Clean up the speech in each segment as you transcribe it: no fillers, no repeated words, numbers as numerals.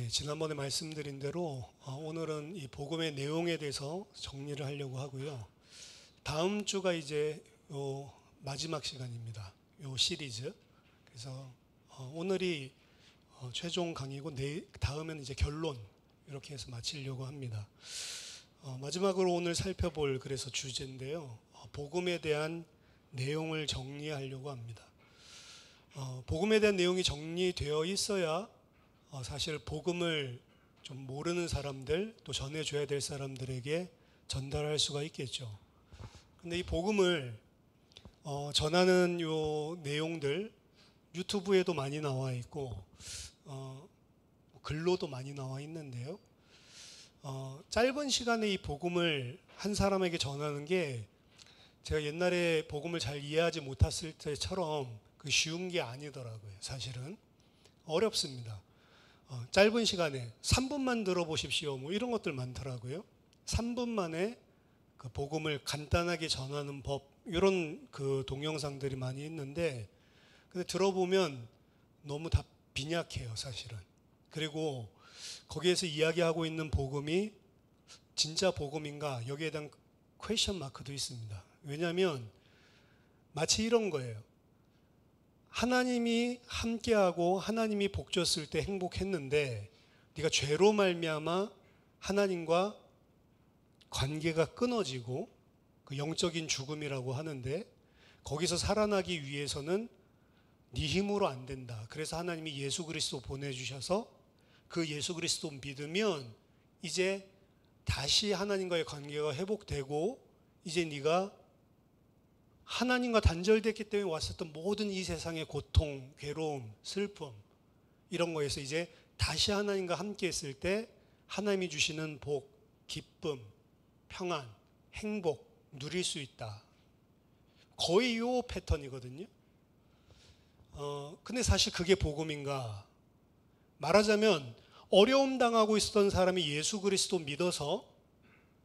지난번에 말씀드린 대로 오늘은 이 복음의 내용에 대해서 정리를 하려고 하고요. 다음 주가 이제 마지막 시간입니다. 요 시리즈. 그래서 오늘이 최종 강의고 다음은 이제 결론 이렇게 해서 마치려고 합니다. 마지막으로 오늘 살펴볼 그래서 주제인데요. 복음에 대한 내용을 정리하려고 합니다. 복음에 대한 내용이 정리되어 있어야 사실 복음을 좀 모르는 사람들 또 전해줘야 될 사람들에게 전달할 수가 있겠죠. 근데 이 복음을 전하는 요 내용들 유튜브에도 많이 나와 있고 글로도 많이 나와 있는데요. 짧은 시간에 이 복음을 한 사람에게 전하는 게 제가 옛날에 복음을 잘 이해하지 못했을 때처럼 그 쉬운 게 아니더라고요. 사실은 어렵습니다. 짧은 시간에 3분만 들어보십시오. 뭐 이런 것들 많더라고요. 3분 만에 그 복음을 간단하게 전하는 법 이런 그 동영상들이 많이 있는데 근데 들어보면 너무 다 빈약해요, 사실은. 그리고 거기에서 이야기하고 있는 복음이 진짜 복음인가 여기에 대한 퀘스천 마크도 있습니다. 왜냐하면 마치 이런 거예요. 하나님이 함께하고 하나님이 복 줬을 때 행복했는데 네가 죄로 말미암아 하나님과 관계가 끊어지고 그 영적인 죽음이라고 하는데 거기서 살아나기 위해서는 네 힘으로 안 된다. 그래서 하나님이 예수 그리스도 보내주셔서 그 예수 그리스도 믿으면 이제 다시 하나님과의 관계가 회복되고 이제 네가 하나님과 단절됐기 때문에 왔었던 모든 이 세상의 고통, 괴로움, 슬픔 이런 거에서 이제 다시 하나님과 함께 했을 때 하나님이 주시는 복, 기쁨, 평안, 행복 누릴 수 있다. 거의 요 패턴이거든요. 근데 사실 그게 복음인가? 말하자면 어려움 당하고 있었던 사람이 예수 그리스도 믿어서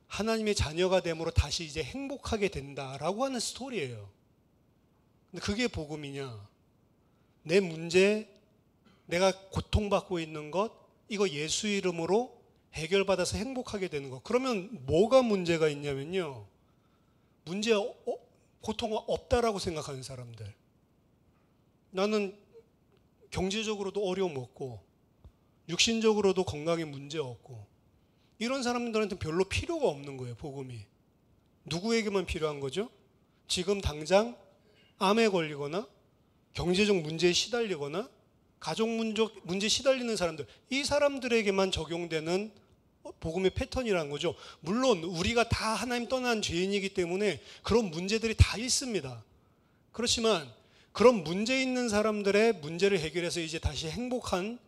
하나님의 자녀가 됨으로 다시 이제 행복하게 된다라고 하는 스토리예요. 근데 그게 복음이냐? 내 문제, 내가 고통받고 있는 것, 이거 예수 이름으로 해결받아서 행복하게 되는 것. 그러면 뭐가 문제가 있냐면요. 고통 없다라고 생각하는 사람들. 나는 경제적으로도 어려움 없고 육신적으로도 건강에 문제 없고 이런 사람들한테 별로 필요가 없는 거예요, 복음이. 누구에게만 필요한 거죠? 지금 당장 암에 걸리거나 경제적 문제에 시달리거나 가족 문제에 시달리는 사람들, 이 사람들에게만 적용되는 복음의 패턴이라는 거죠. 물론 우리가 다 하나님 떠난 죄인이기 때문에 그런 문제들이 다 있습니다. 그렇지만 그런 문제 있는 사람들의 문제를 해결해서 이제 다시 행복한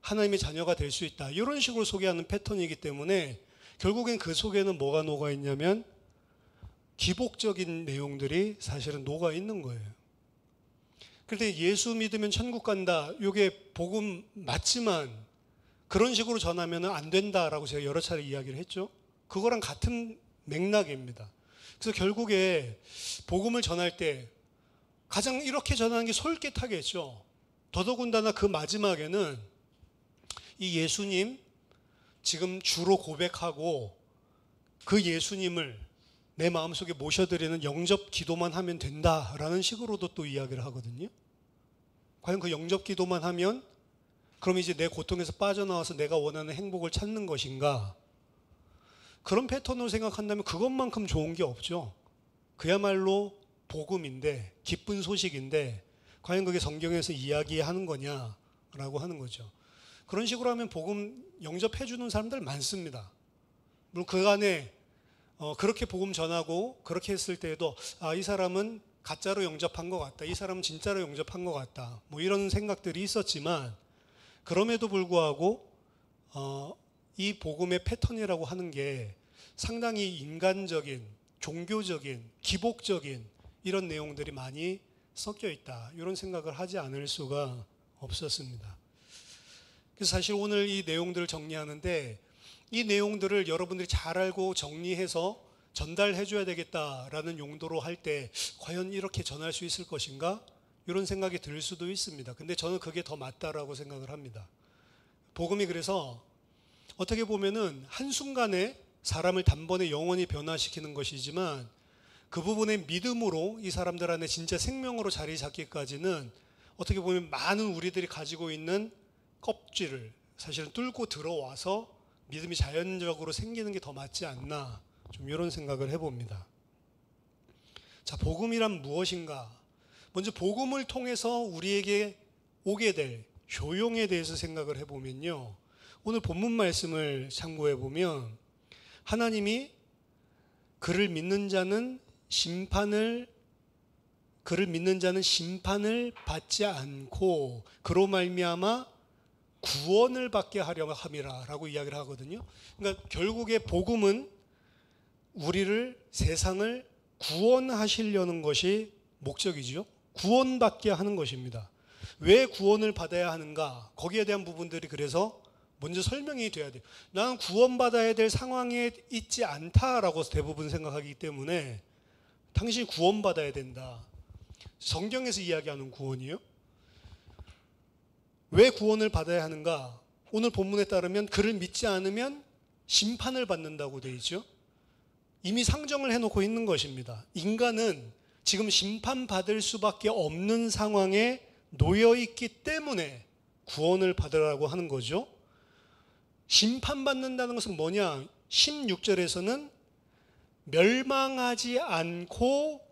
하나님의 자녀가 될 수 있다. 이런 식으로 소개하는 패턴이기 때문에 결국엔 그 속에는 뭐가 녹아 있냐면 기복적인 내용들이 사실은 녹아 있는 거예요. 그런데 예수 믿으면 천국 간다. 이게 복음 맞지만 그런 식으로 전하면 안 된다라고 제가 여러 차례 이야기를 했죠. 그거랑 같은 맥락입니다. 그래서 결국에 복음을 전할 때 가장 이렇게 전하는 게 솔깃하겠죠. 더더군다나 그 마지막에는 이 예수님 지금 주로 고백하고 그 예수님을 내 마음속에 모셔드리는 영접 기도만 하면 된다라는 식으로도 또 이야기를 하거든요. 과연 그 영접 기도만 하면 그럼 이제 내 고통에서 빠져나와서 내가 원하는 행복을 찾는 것인가? 그런 패턴으로 생각한다면 그것만큼 좋은 게 없죠. 그야말로 복음인데 기쁜 소식인데 과연 그게 성경에서 이야기하는 거냐라고 하는 거죠. 그런 식으로 하면 복음 영접해 주는 사람들 많습니다. 물론 그 안에 그렇게 복음 전하고 그렇게 했을 때에도 이 사람은 가짜로 영접한 것 같다. 이 사람은 진짜로 영접한 것 같다. 뭐 이런 생각들이 있었지만 그럼에도 불구하고 이 복음의 패턴이라고 하는 게 상당히 인간적인, 종교적인, 기복적인 이런 내용들이 많이 섞여 있다. 이런 생각을 하지 않을 수가 없었습니다. 그래서 사실 오늘 이 내용들을 정리하는데 이 내용들을 여러분들이 잘 알고 정리해서 전달해 줘야 되겠다라는 용도로 할 때 과연 이렇게 전할 수 있을 것인가? 이런 생각이 들 수도 있습니다. 근데 저는 그게 더 맞다라고 생각을 합니다. 복음이 그래서 어떻게 보면은 한순간에 사람을 단번에 영원히 변화시키는 것이지만 그 부분의 믿음으로 이 사람들 안에 진짜 생명으로 자리 잡기까지는 어떻게 보면 많은 우리들이 가지고 있는 껍질을 사실은 뚫고 들어와서 믿음이 자연적으로 생기는 게 더 맞지 않나, 좀 이런 생각을 해봅니다. 자, 복음이란 무엇인가? 먼저 복음을 통해서 우리에게 오게 될 효용에 대해서 생각을 해보면요, 오늘 본문 말씀을 참고해 보면 하나님이 그를 믿는 자는 심판을 받지 않고 그로 말미암아 구원을 받게 하려 함이라라고 이야기를 하거든요. 그러니까 결국에 복음은 우리를, 세상을 구원하시려는 것이 목적이죠. 구원받게 하는 것입니다. 왜 구원을 받아야 하는가? 거기에 대한 부분들이 그래서 먼저 설명이 돼야 돼요. 나는 구원받아야 될 상황에 있지 않다라고 대부분 생각하기 때문에 당신이 구원받아야 된다. 성경에서 이야기하는 구원이요. 왜 구원을 받아야 하는가? 오늘 본문에 따르면 그를 믿지 않으면 심판을 받는다고 되어 있죠. 이미 상정을 해놓고 있는 것입니다. 인간은 지금 심판받을 수밖에 없는 상황에 놓여있기 때문에 구원을 받으라고 하는 거죠. 심판받는다는 것은 뭐냐? 16절에서는 멸망하지 않고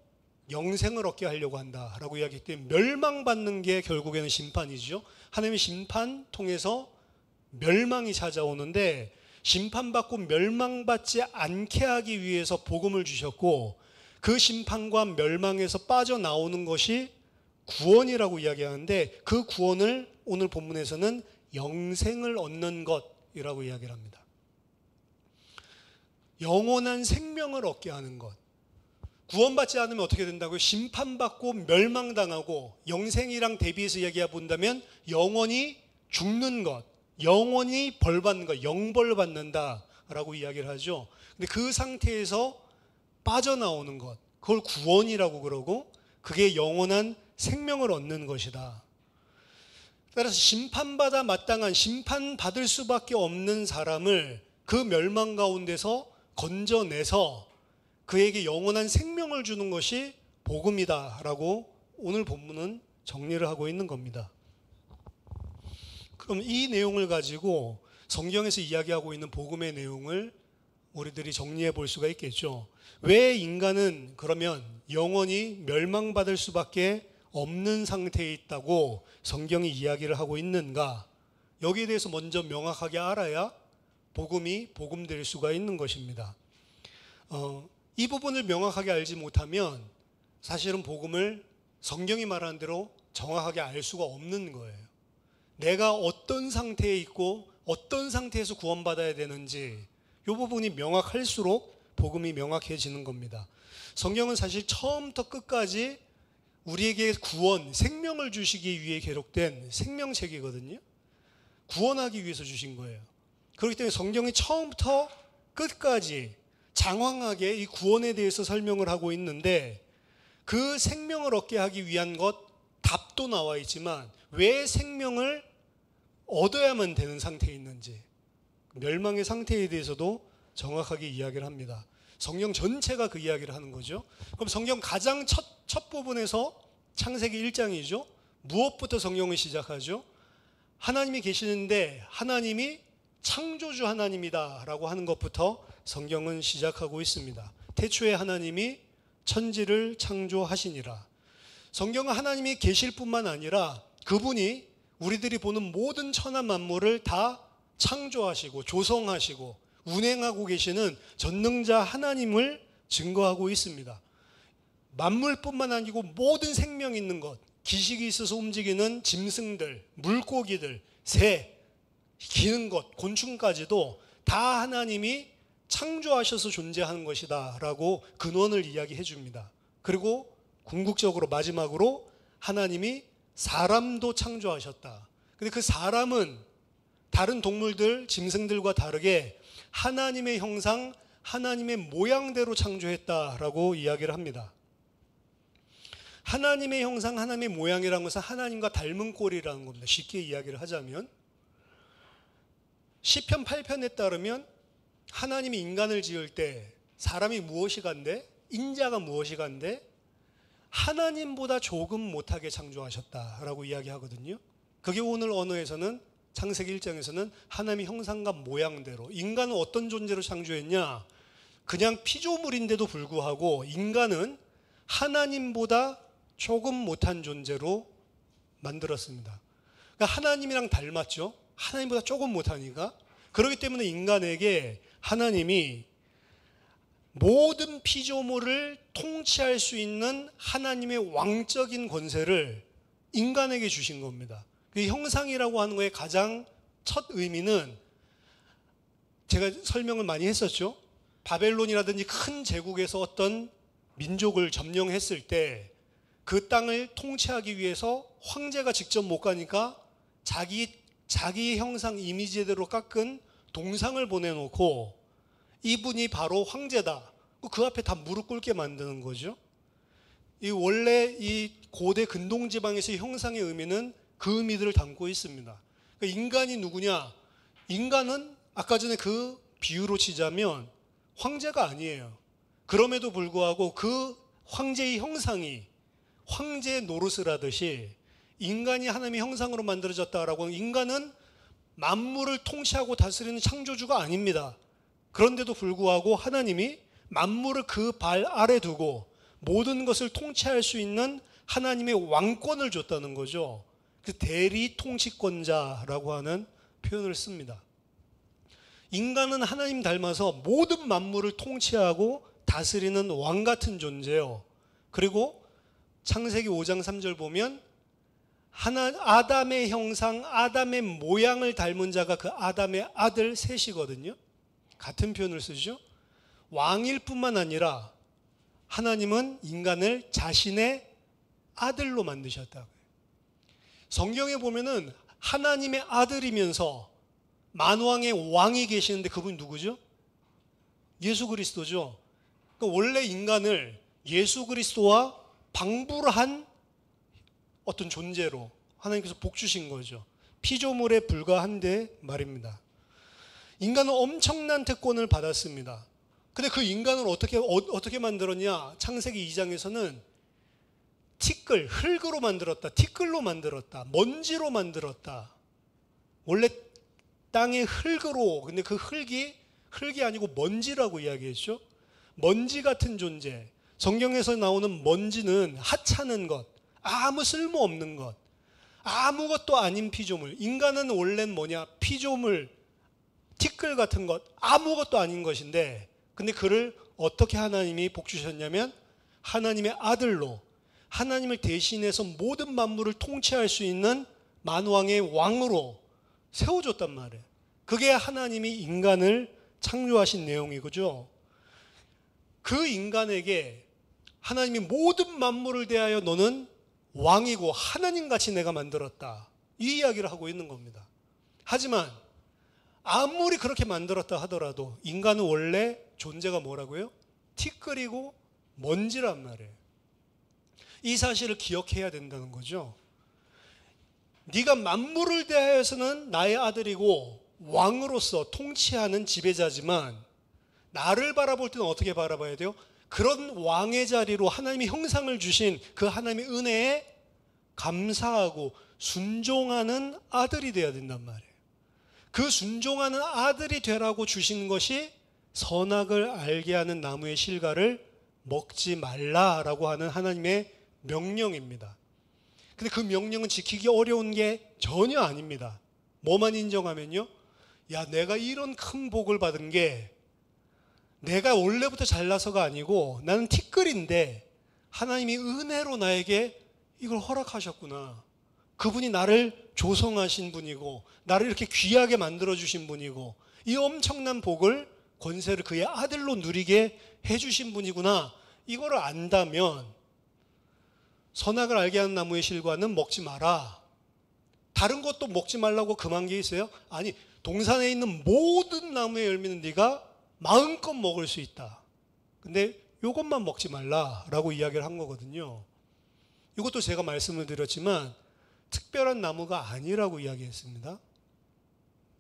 영생을 얻게 하려고 한다라고 이야기했기 때문에 멸망받는 게 결국에는 심판이죠. 하나님의 심판 통해서 멸망이 찾아오는데 심판받고 멸망받지 않게 하기 위해서 복음을 주셨고 그 심판과 멸망에서 빠져나오는 것이 구원이라고 이야기하는데 그 구원을 오늘 본문에서는 영생을 얻는 것이라고 이야기를 합니다. 영원한 생명을 얻게 하는 것. 구원받지 않으면 어떻게 된다고요? 심판받고 멸망당하고 영생이랑 대비해서 이야기해 본다면 영원히 죽는 것, 영원히 벌받는 것, 영벌받는다라고 이야기를 하죠. 근데 그 상태에서 빠져나오는 것, 그걸 구원이라고 그러고 그게 영원한 생명을 얻는 것이다. 따라서 심판받아 마땅한, 심판받을 수밖에 없는 사람을 그 멸망 가운데서 건져내서 그에게 영원한 생명을 주는 것이 복음이다라고 오늘 본문은 정리를 하고 있는 겁니다. 그럼 이 내용을 가지고 성경에서 이야기하고 있는 복음의 내용을 우리들이 정리해 볼 수가 있겠죠. 왜 인간은 그러면 영원히 멸망받을 수밖에 없는 상태에 있다고 성경이 이야기를 하고 있는가? 여기에 대해서 먼저 명확하게 알아야 복음이 복음될 수가 있는 것입니다. 이 부분을 명확하게 알지 못하면 사실은 복음을 성경이 말하는 대로 정확하게 알 수가 없는 거예요. 내가 어떤 상태에 있고 어떤 상태에서 구원받아야 되는지 이 부분이 명확할수록 복음이 명확해지는 겁니다. 성경은 사실 처음부터 끝까지 우리에게 구원, 생명을 주시기 위해 기록된 생명책이거든요. 구원하기 위해서 주신 거예요. 그렇기 때문에 성경이 처음부터 끝까지 장황하게 이 구원에 대해서 설명을 하고 있는데 그 생명을 얻게 하기 위한 것 답도 나와 있지만 왜 생명을 얻어야만 되는 상태에 있는지 멸망의 상태에 대해서도 정확하게 이야기를 합니다. 성경 전체가 그 이야기를 하는 거죠. 그럼 성경 가장 첫 부분에서 창세기 1장이죠. 무엇부터 성경을 시작하죠? 하나님이 계시는데 하나님이 창조주 하나님이다 라고 하는 것부터 성경은 시작하고 있습니다. 태초에 하나님이 천지를 창조하시니라. 성경은 하나님이 계실 뿐만 아니라 그분이 우리들이 보는 모든 천하 만물을 다 창조하시고 조성하시고 운행하고 계시는 전능자 하나님을 증거하고 있습니다. 만물뿐만 아니고 모든 생명 있는 것, 기식이 있어서 움직이는 짐승들, 물고기들, 새, 기는 것, 곤충까지도 다 하나님이 창조하셔서 존재하는 것이다 라고 근원을 이야기해 줍니다. 그리고 궁극적으로 마지막으로 하나님이 사람도 창조하셨다. 근데 그 사람은 다른 동물들, 짐승들과 다르게 하나님의 형상, 하나님의 모양대로 창조했다라고 이야기를 합니다. 하나님의 형상, 하나님의 모양이라는 것은 하나님과 닮은 꼴이라는 겁니다. 쉽게 이야기를 하자면 시편 8편에 따르면 하나님이 인간을 지을 때 사람이 무엇이 간데, 인자가 무엇이 간데 하나님보다 조금 못하게 창조하셨다라고 이야기하거든요. 그게 오늘 언어에서는, 창세기 1장에서는 하나님의 형상과 모양대로, 인간은 어떤 존재로 창조했냐, 그냥 피조물인데도 불구하고 인간은 하나님보다 조금 못한 존재로 만들었습니다. 그러니까 하나님이랑 닮았죠. 하나님보다 조금 못하니까. 그렇기 때문에 인간에게 하나님이 모든 피조물을 통치할 수 있는 하나님의 왕적인 권세를 인간에게 주신 겁니다. 그 형상이라고 하는 거의 가장 첫 의미는, 제가 설명을 많이 했었죠. 바벨론이라든지 큰 제국에서 어떤 민족을 점령했을 때 그 땅을 통치하기 위해서 황제가 직접 못 가니까 자기 형상 이미지대로 깎은 동상을 보내놓고 이분이 바로 황제다, 그 앞에 다 무릎 꿇게 만드는 거죠. 원래 이 고대 근동 지방에서의 형상의 의미는 그 의미들을 담고 있습니다. 그러니까 인간이 누구냐? 인간은 아까 전에 그 비유로 치자면 황제가 아니에요. 그럼에도 불구하고 그 황제의 형상이 황제의 노릇을 하듯이 인간이 하나님의 형상으로 만들어졌다라고 하면 인간은 만물을 통치하고 다스리는 창조주가 아닙니다. 그런데도 불구하고 하나님이 만물을 그 발 아래 두고 모든 것을 통치할 수 있는 하나님의 왕권을 줬다는 거죠. 그 대리 통치권자라고 하는 표현을 씁니다. 인간은 하나님 닮아서 모든 만물을 통치하고 다스리는 왕 같은 존재예요. 그리고 창세기 5장 3절 보면 아담의 형상, 아담의 모양을 닮은 자가 그 아담의 아들 셋이거든요. 같은 표현을 쓰죠. 왕일 뿐만 아니라 하나님은 인간을 자신의 아들로 만드셨다고요. 성경에 보면은 하나님의 아들이면서 만왕의 왕이 계시는데 그분이 누구죠? 예수 그리스도죠. 그러니까 원래 인간을 예수 그리스도와 방불한 어떤 존재로 하나님께서 복 주신 거죠. 피조물에 불과한데 말입니다. 인간은 엄청난 특권을 받았습니다. 근데 그 인간을 어떻게 만들었냐? 창세기 2장에서는 흙으로 만들었다, 티끌로 만들었다, 먼지로 만들었다. 원래 땅의 흙으로, 근데 그 흙이 아니고 먼지라고 이야기했죠. 먼지 같은 존재. 성경에서 나오는 먼지는 하찮은 것, 아무 쓸모없는 것, 아무것도 아닌 피조물. 인간은 원래는 뭐냐? 피조물, 티끌 같은 것, 아무것도 아닌 것인데, 근데 그를 어떻게 하나님이 복 주셨냐면 하나님의 아들로, 하나님을 대신해서 모든 만물을 통치할 수 있는 만왕의 왕으로 세워줬단 말이에요. 그게 하나님이 인간을 창조하신 내용이죠. 그 인간에게 하나님이 모든 만물을 대하여 너는 왕이고 하나님같이 내가 만들었다, 이 이야기를 하고 있는 겁니다. 하지만 아무리 그렇게 만들었다 하더라도 인간은 원래 존재가 뭐라고요? 티끌이고 먼지란 말이에요. 이 사실을 기억해야 된다는 거죠. 네가 만물을 대하여서는 나의 아들이고 왕으로서 통치하는 지배자지만 나를 바라볼 때는 어떻게 바라봐야 돼요? 그런 왕의 자리로 하나님이 형상을 주신 그 하나님의 은혜에 감사하고 순종하는 아들이 되어야 된단 말이에요. 그 순종하는 아들이 되라고 주신 것이 선악을 알게 하는 나무의 실과를 먹지 말라라고 하는 하나님의 명령입니다. 근데 그 명령은 지키기 어려운 게 전혀 아닙니다. 뭐만 인정하면요, 야, 내가 이런 큰 복을 받은 게 내가 원래부터 잘나서가 아니고 나는 티끌인데 하나님이 은혜로 나에게 이걸 허락하셨구나. 그분이 나를 조성하신 분이고 나를 이렇게 귀하게 만들어주신 분이고 이 엄청난 복을, 권세를 그의 아들로 누리게 해주신 분이구나. 이거를 안다면 선악을 알게 하는 나무의 실과는 먹지 마라. 다른 것도 먹지 말라고 금한 게 있어요? 아니, 동산에 있는 모든 나무의 열매는 네가 마음껏 먹을 수 있다. 근데 이것만 먹지 말라라고 이야기를 한 거거든요. 이것도 제가 말씀을 드렸지만 특별한 나무가 아니라고 이야기했습니다.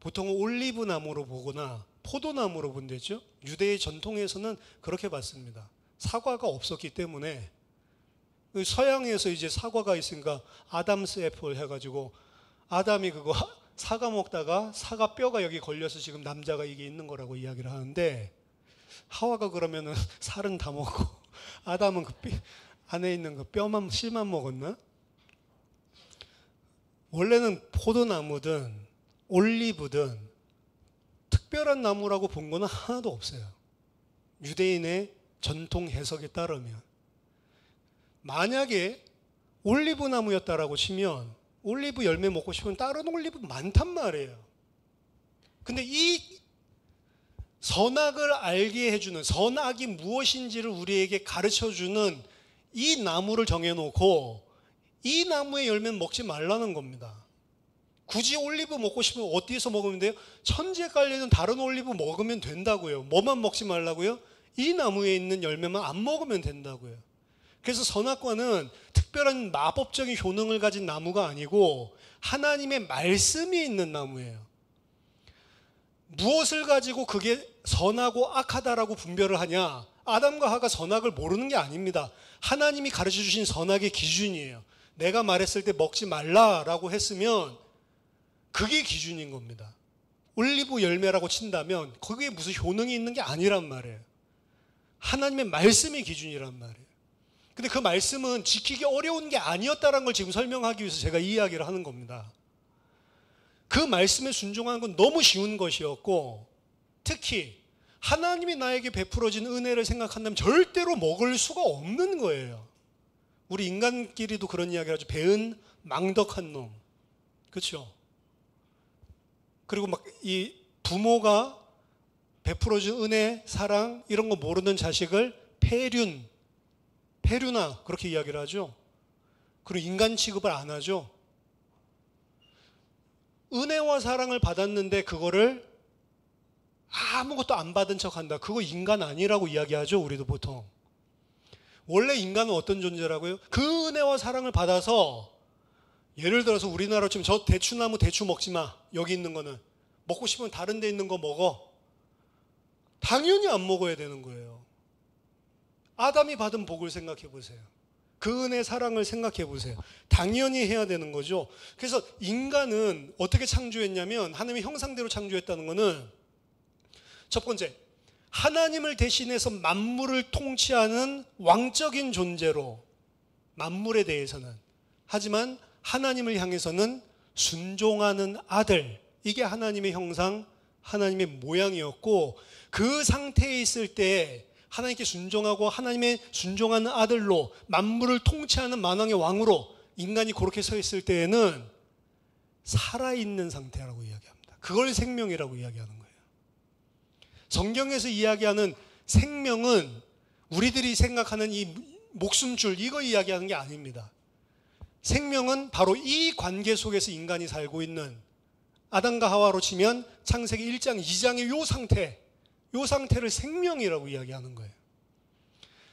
보통은 올리브 나무로 보거나 포도나무로 본댔죠. 유대의 전통에서는 그렇게 봤습니다. 사과가 없었기 때문에 서양에서 이제 사과가 있으니까 아담스 애플 해가지고 아담이 그거 사과 먹다가 사과 뼈가 여기 걸려서 지금 남자가 이게 있는 거라고 이야기를 하는데, 하와가 그러면은 살은 다 먹고 아담은 그 안에 있는 그 뼈만 씨만 먹었나? 원래는 포도나무든 올리브든 특별한 나무라고 본 거는 하나도 없어요. 유대인의 전통 해석에 따르면. 만약에 올리브 나무였다라고 치면 올리브 열매 먹고 싶으면 다른 올리브 많단 말이에요. 근데 이 선악을 알게 해주는, 선악이 무엇인지를 우리에게 가르쳐주는 이 나무를 정해놓고 이 나무의 열매는 먹지 말라는 겁니다. 굳이 올리브 먹고 싶으면 어디서 먹으면 돼요? 천지에 깔려있는 다른 올리브 먹으면 된다고요. 뭐만 먹지 말라고요? 이 나무에 있는 열매만 안 먹으면 된다고요. 그래서 선악과는 특별한 마법적인 효능을 가진 나무가 아니고 하나님의 말씀이 있는 나무예요. 무엇을 가지고 그게 선하고 악하다라고 분별을 하냐? 아담과 하가 선악을 모르는 게 아닙니다. 하나님이 가르쳐 주신 선악의 기준이에요. 내가 말했을 때 먹지 말라라고 했으면 그게 기준인 겁니다. 올리브 열매라고 친다면 거기에 무슨 효능이 있는 게 아니란 말이에요. 하나님의 말씀이 기준이란 말이에요. 근데 그 말씀은 지키기 어려운 게 아니었다는 걸 지금 설명하기 위해서 제가 이 이야기를 하는 겁니다. 그 말씀에 순종하는 건 너무 쉬운 것이었고, 특히 하나님이 나에게 베풀어진 은혜를 생각한다면 절대로 먹을 수가 없는 거예요. 우리 인간끼리도 그런 이야기를 하죠. 배은 망덕한 놈. 그렇죠? 그리고 막 이 부모가 베풀어준 은혜, 사랑 이런 거 모르는 자식을 폐륜아 그렇게 이야기를 하죠. 그리고 인간 취급을 안 하죠. 은혜와 사랑을 받았는데 그거를 아무것도 안 받은 척한다. 그거 인간 아니라고 이야기하죠. 우리도 보통. 원래 인간은 어떤 존재라고요? 그 은혜와 사랑을 받아서, 예를 들어서 우리나라로 치면 저 대추나무 대추 먹지 마. 여기 있는 거는. 먹고 싶으면 다른 데 있는 거 먹어. 당연히 안 먹어야 되는 거예요. 아담이 받은 복을 생각해 보세요. 그 은혜 사랑을 생각해 보세요. 당연히 해야 되는 거죠. 그래서 인간은 어떻게 창조했냐면, 하나님의 형상대로 창조했다는 거는, 첫 번째, 하나님을 대신해서 만물을 통치하는 왕적인 존재로, 만물에 대해서는. 하지만 하나님을 향해서는 순종하는 아들, 이게 하나님의 형상, 하나님의 모양이었고, 그 상태에 있을 때 하나님께 순종하고 하나님의 순종하는 아들로 만물을 통치하는 만왕의 왕으로 인간이 그렇게 서 있을 때에는 살아있는 상태라고 이야기합니다. 그걸 생명이라고 이야기하는 거예요. 성경에서 이야기하는 생명은 우리들이 생각하는 이 목숨줄 이거 이야기하는 게 아닙니다. 생명은 바로 이 관계 속에서 인간이 살고 있는, 아담과 하와로 치면 창세기 1장 2장의 요 상태를 생명이라고 이야기하는 거예요.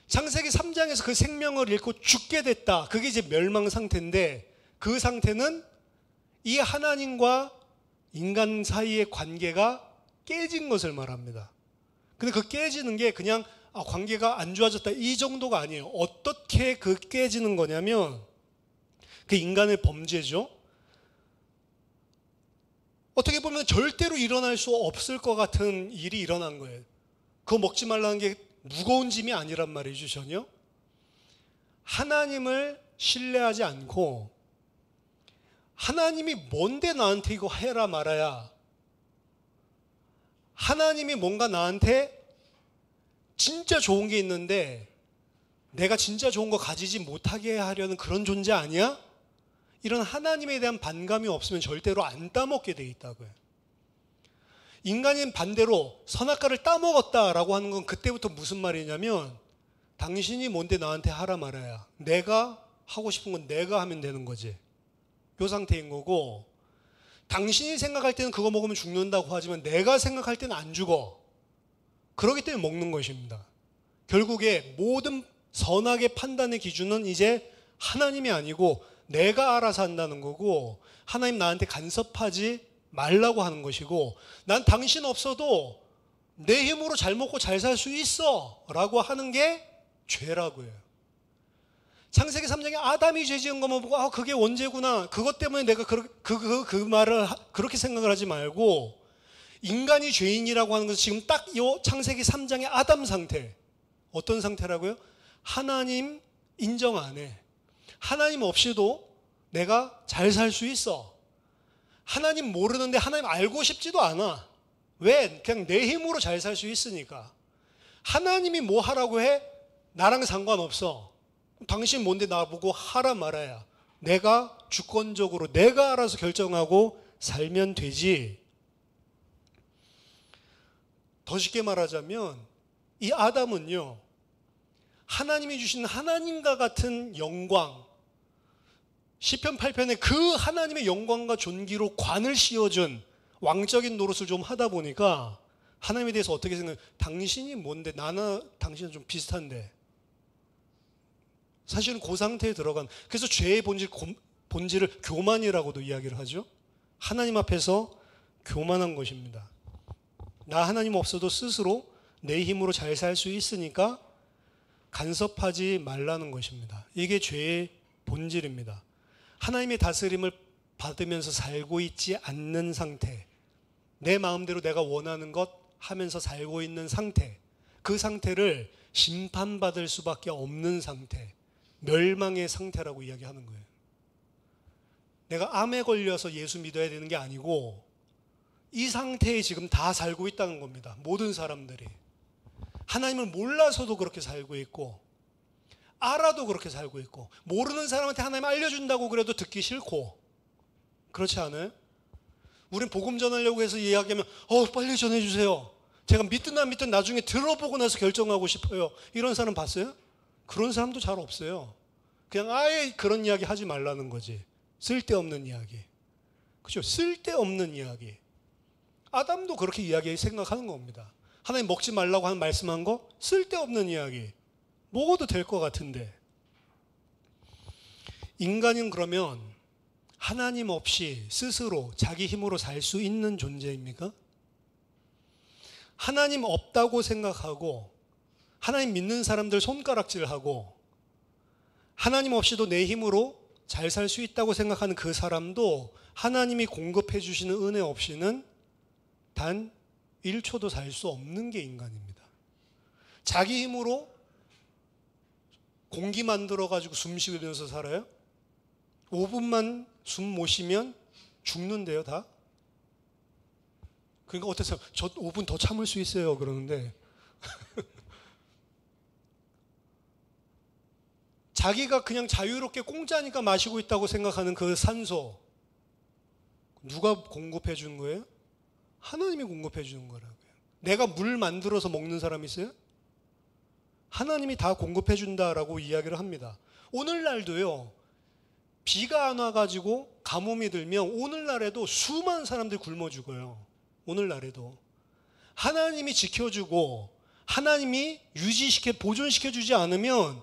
창세기 3장에서 그 생명을 잃고 죽게 됐다. 그게 이제 멸망 상태인데, 그 상태는 이 하나님과 인간 사이의 관계가 깨진 것을 말합니다. 근데 그 깨지는 게 그냥 관계가 안 좋아졌다 이 정도가 아니에요. 어떻게 그 깨지는 거냐면, 그 인간의 범죄죠. 어떻게 보면 절대로 일어날 수 없을 것 같은 일이 일어난 거예요. 그거 먹지 말라는 게 무거운 짐이 아니란 말이죠, 전혀. 하나님을 신뢰하지 않고, 하나님이 뭔데 나한테 이거 해라 말아야, 하나님이 뭔가 나한테 진짜 좋은 게 있는데 내가 진짜 좋은 거 가지지 못하게 하려는 그런 존재 아니야? 이런 하나님에 대한 반감이 없으면 절대로 안 따먹게 돼 있다고요. 인간인 반대로 선악과를 따먹었다라고 하는 건 그때부터 무슨 말이냐면, 당신이 뭔데 나한테 하라 말아야, 내가 하고 싶은 건 내가 하면 되는 거지, 이 상태인 거고, 당신이 생각할 때는 그거 먹으면 죽는다고 하지만 내가 생각할 때는 안 죽어. 그렇기 때문에 먹는 것입니다. 결국에 모든 선악의 판단의 기준은 이제 하나님이 아니고 내가 알아서 한다는 거고, 하나님 나한테 간섭하지 말라고 하는 것이고, 난 당신 없어도 내 힘으로 잘 먹고 잘 살 수 있어 라고 하는 게 죄라고요. 창세기 3장에 아담이 죄 지은 것만 보고 그게 원죄구나, 그것 때문에 내가 그 말을 그렇게 생각을 하지 말고, 인간이 죄인이라고 하는 것은 지금 딱 이 창세기 3장의 아담 상태. 어떤 상태라고요? 하나님 인정 안 해. 하나님 없이도 내가 잘 살 수 있어. 하나님 모르는데 하나님 알고 싶지도 않아. 왜? 그냥 내 힘으로 잘 살 수 있으니까. 하나님이 뭐 하라고 해? 나랑 상관없어. 당신 뭔데 나보고 하라 말아야. 내가 주권적으로 내가 알아서 결정하고 살면 되지. 더 쉽게 말하자면 이 아담은요, 하나님이 주신 하나님과 같은 영광, 시편 8편에 그 하나님의 영광과 존귀로 관을 씌워준 왕적인 노릇을 좀 하다 보니까 하나님에 대해서 어떻게 생각해요? 당신이 뭔데, 나나 당신은 좀 비슷한데. 사실은 그 상태에 들어간, 그래서 죄의 본질을 교만이라고도 이야기를 하죠. 하나님 앞에서 교만한 것입니다. 나 하나님 없어도 스스로 내 힘으로 잘 살 수 있으니까 간섭하지 말라는 것입니다. 이게 죄의 본질입니다. 하나님의 다스림을 받으면서 살고 있지 않는 상태, 내 마음대로 내가 원하는 것 하면서 살고 있는 상태, 그 상태를 심판받을 수밖에 없는 상태, 멸망의 상태라고 이야기하는 거예요. 내가 암에 걸려서 예수 믿어야 되는 게 아니고 이 상태에 지금 다 살고 있다는 겁니다. 모든 사람들이. 하나님을 몰라서도 그렇게 살고 있고, 알아도 그렇게 살고 있고, 모르는 사람한테 하나님 알려준다고 그래도 듣기 싫고, 그렇지 않아요? 우린 복음 전하려고 해서 이야기하면 빨리 전해주세요. 제가 믿든 안 믿든 나중에 들어보고 나서 결정하고 싶어요. 이런 사람 봤어요? 그런 사람도 잘 없어요. 그냥 아예 그런 이야기 하지 말라는 거지. 쓸데없는 이야기. 그렇죠? 쓸데없는 이야기. 아담도 그렇게 이야기 생각하는 겁니다. 하나님 먹지 말라고 하는 말씀한 거 쓸데없는 이야기. 먹어도 될 것 같은데. 인간은 그러면 하나님 없이 스스로 자기 힘으로 살 수 있는 존재입니까? 하나님 없다고 생각하고 하나님 믿는 사람들 손가락질하고 하나님 없이도 내 힘으로 잘 살 수 있다고 생각하는 그 사람도 하나님이 공급해 주시는 은혜 없이는 단 1초도 살 수 없는 게 인간입니다. 자기 힘으로 공기 만들어 가지고 숨 쉬면서 살아요? 5분만 숨 못 쉬면 죽는데요, 다? 그러니까 어땠어요? 저 5분 더 참을 수 있어요, 그러는데 자기가 그냥 자유롭게 공짜니까 마시고 있다고 생각하는 그 산소 누가 공급해 주는 거예요? 하나님이 공급해 주는 거라고요. 내가 물 만들어서 먹는 사람 있어요? 하나님이 다 공급해 준다라고 이야기를 합니다. 오늘날도요, 비가 안 와가지고 가뭄이 들면 오늘날에도 수많은 사람들이 굶어 죽어요. 오늘날에도. 하나님이 지켜주고 하나님이 유지시켜 보존시켜 주지 않으면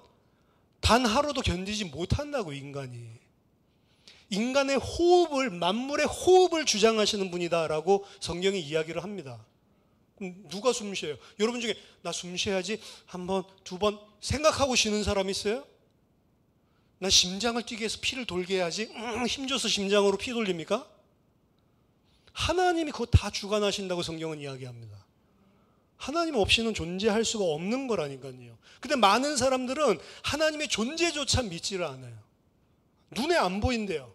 단 하루도 견디지 못한다고, 인간이. 인간의 호흡을, 만물의 호흡을 주장하시는 분이다라고 성경이 이야기를 합니다. 누가 숨 쉬어요? 여러분 중에 나 숨 쉬어야지 한 번, 두 번 생각하고 쉬는 사람 있어요? 나 심장을 뛰게 해서 피를 돌게 해야지 힘줘서 심장으로 피 돌립니까? 하나님이 그거 다 주관하신다고 성경은 이야기합니다. 하나님 없이는 존재할 수가 없는 거라니까요. 근데 많은 사람들은 하나님의 존재조차 믿지를 않아요. 눈에 안 보인대요.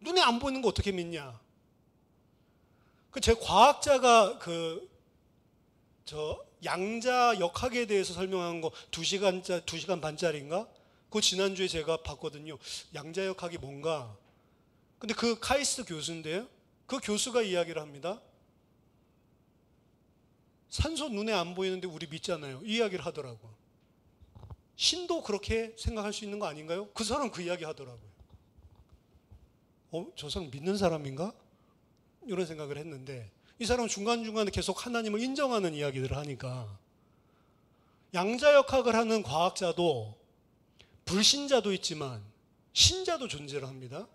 눈에 안 보이는 거 어떻게 믿냐? 제 과학자가 양자 역학에 대해서 설명한 거 2시간 반짜리인가? 그거 지난주에 제가 봤거든요. 양자 역학이 뭔가. 근데 그 카이스트 교수인데요. 그 교수가 이야기를 합니다. 산소 눈에 안 보이는데 우리 믿잖아요. 이 이야기를 하더라고. 신도 그렇게 생각할 수 있는 거 아닌가요? 그 사람 그 이야기 하더라고요. 저 사람 믿는 사람인가? 이런 생각을 했는데 이 사람은 중간중간에 계속 하나님을 인정하는 이야기들을 하니까 양자역학을 하는 과학자도 불신자도 있지만 신자도 존재를 합니다.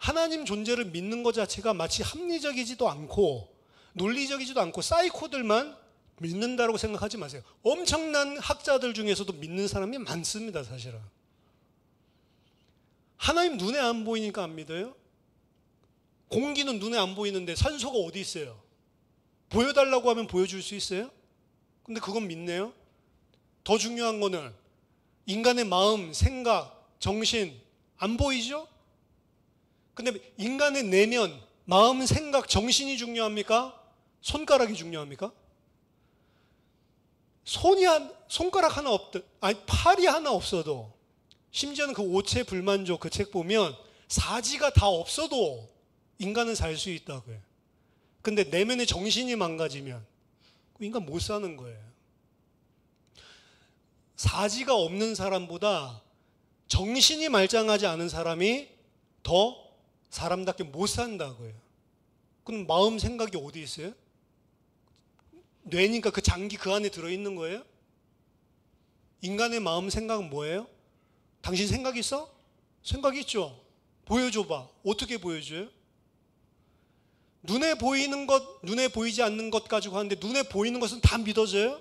하나님 존재를 믿는 것 자체가 마치 합리적이지도 않고 논리적이지도 않고 사이코들만 믿는다고 생각하지 마세요. 엄청난 학자들 중에서도 믿는 사람이 많습니다, 사실은. 하나님 눈에 안 보이니까 안 믿어요? 공기는 눈에 안 보이는데 산소가 어디 있어요? 보여달라고 하면 보여줄 수 있어요? 근데 그건 믿네요? 더 중요한 거는 인간의 마음, 생각, 정신 안 보이죠? 근데 인간의 내면, 마음, 생각, 정신이 중요합니까? 손가락이 중요합니까? 손가락 하나 팔이 하나 없어도, 심지어는 그 오체 불만족 그 책 보면 사지가 다 없어도 인간은 살 수 있다고요. 근데 내면의 정신이 망가지면 인간 못 사는 거예요. 사지가 없는 사람보다 정신이 말짱하지 않은 사람이 더 사람답게 못 산다고요. 그럼 마음 생각이 어디 있어요? 뇌니까 그 장기 그 안에 들어있는 거예요? 인간의 마음 생각은 뭐예요? 당신 생각 있어? 생각 있죠? 보여줘봐. 어떻게 보여줘요? 눈에 보이는 것, 눈에 보이지 않는 것 가지고 하는데 눈에 보이는 것은 다 믿어져요?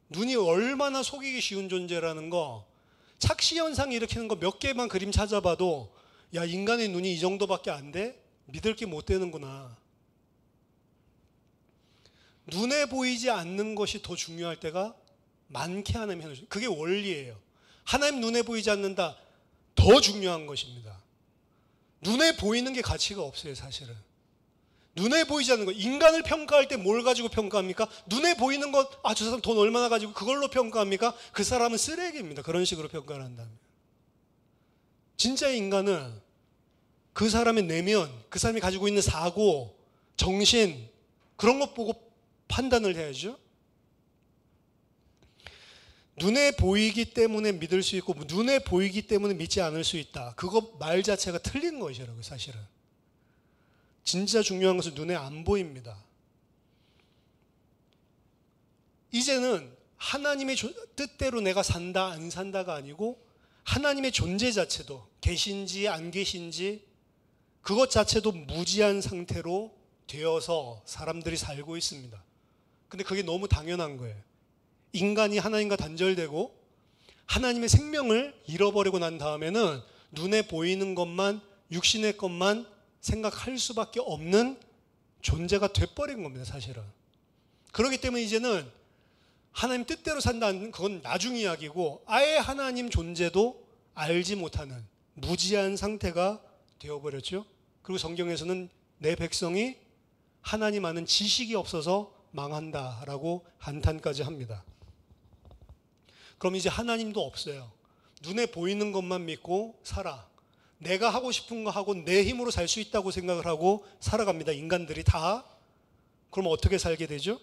눈이 얼마나 속이기 쉬운 존재라는 거, 착시현상 일으키는 거 몇 개만 그림 찾아봐도 야, 인간의 눈이 이 정도밖에 안 돼? 믿을 게 못 되는구나. 눈에 보이지 않는 것이 더 중요할 때가 많게 하나님 해놓으신, 그게 원리예요. 하나님 눈에 보이지 않는다, 더 중요한 것입니다. 눈에 보이는 게 가치가 없어요, 사실은. 눈에 보이지 않는 것, 인간을 평가할 때 뭘 가지고 평가합니까? 눈에 보이는 것, 저 사람 돈 얼마나 가지고 그걸로 평가합니까? 그 사람은 쓰레기입니다. 그런 식으로 평가를 한다면. 진짜 인간은 그 사람의 내면, 그 사람이 가지고 있는 사고, 정신, 그런 것 보고 판단을 해야죠. 눈에 보이기 때문에 믿을 수 있고 눈에 보이기 때문에 믿지 않을 수 있다. 그거 말 자체가 틀린 것이라고요, 사실은. 진짜 중요한 것은 눈에 안 보입니다. 이제는 하나님의 뜻대로 내가 산다 안 산다가 아니고 하나님의 존재 자체도, 계신지 안 계신지 그것 자체도 무지한 상태로 되어서 사람들이 살고 있습니다. 근데 그게 너무 당연한 거예요. 인간이 하나님과 단절되고 하나님의 생명을 잃어버리고 난 다음에는 눈에 보이는 것만, 육신의 것만 생각할 수밖에 없는 존재가 돼버린 겁니다, 사실은. 그렇기 때문에 이제는 하나님 뜻대로 산다는 그건 나중 이야기고 아예 하나님 존재도 알지 못하는 무지한 상태가 되어버렸죠. 그리고 성경에서는 내 백성이 하나님 아는 지식이 없어서 망한다라고 한탄까지 합니다. 그럼 이제 하나님도 없어요. 눈에 보이는 것만 믿고 살아. 내가 하고 싶은 거 하고 내 힘으로 살 수 있다고 생각을 하고 살아갑니다. 인간들이 다. 그럼 어떻게 살게 되죠?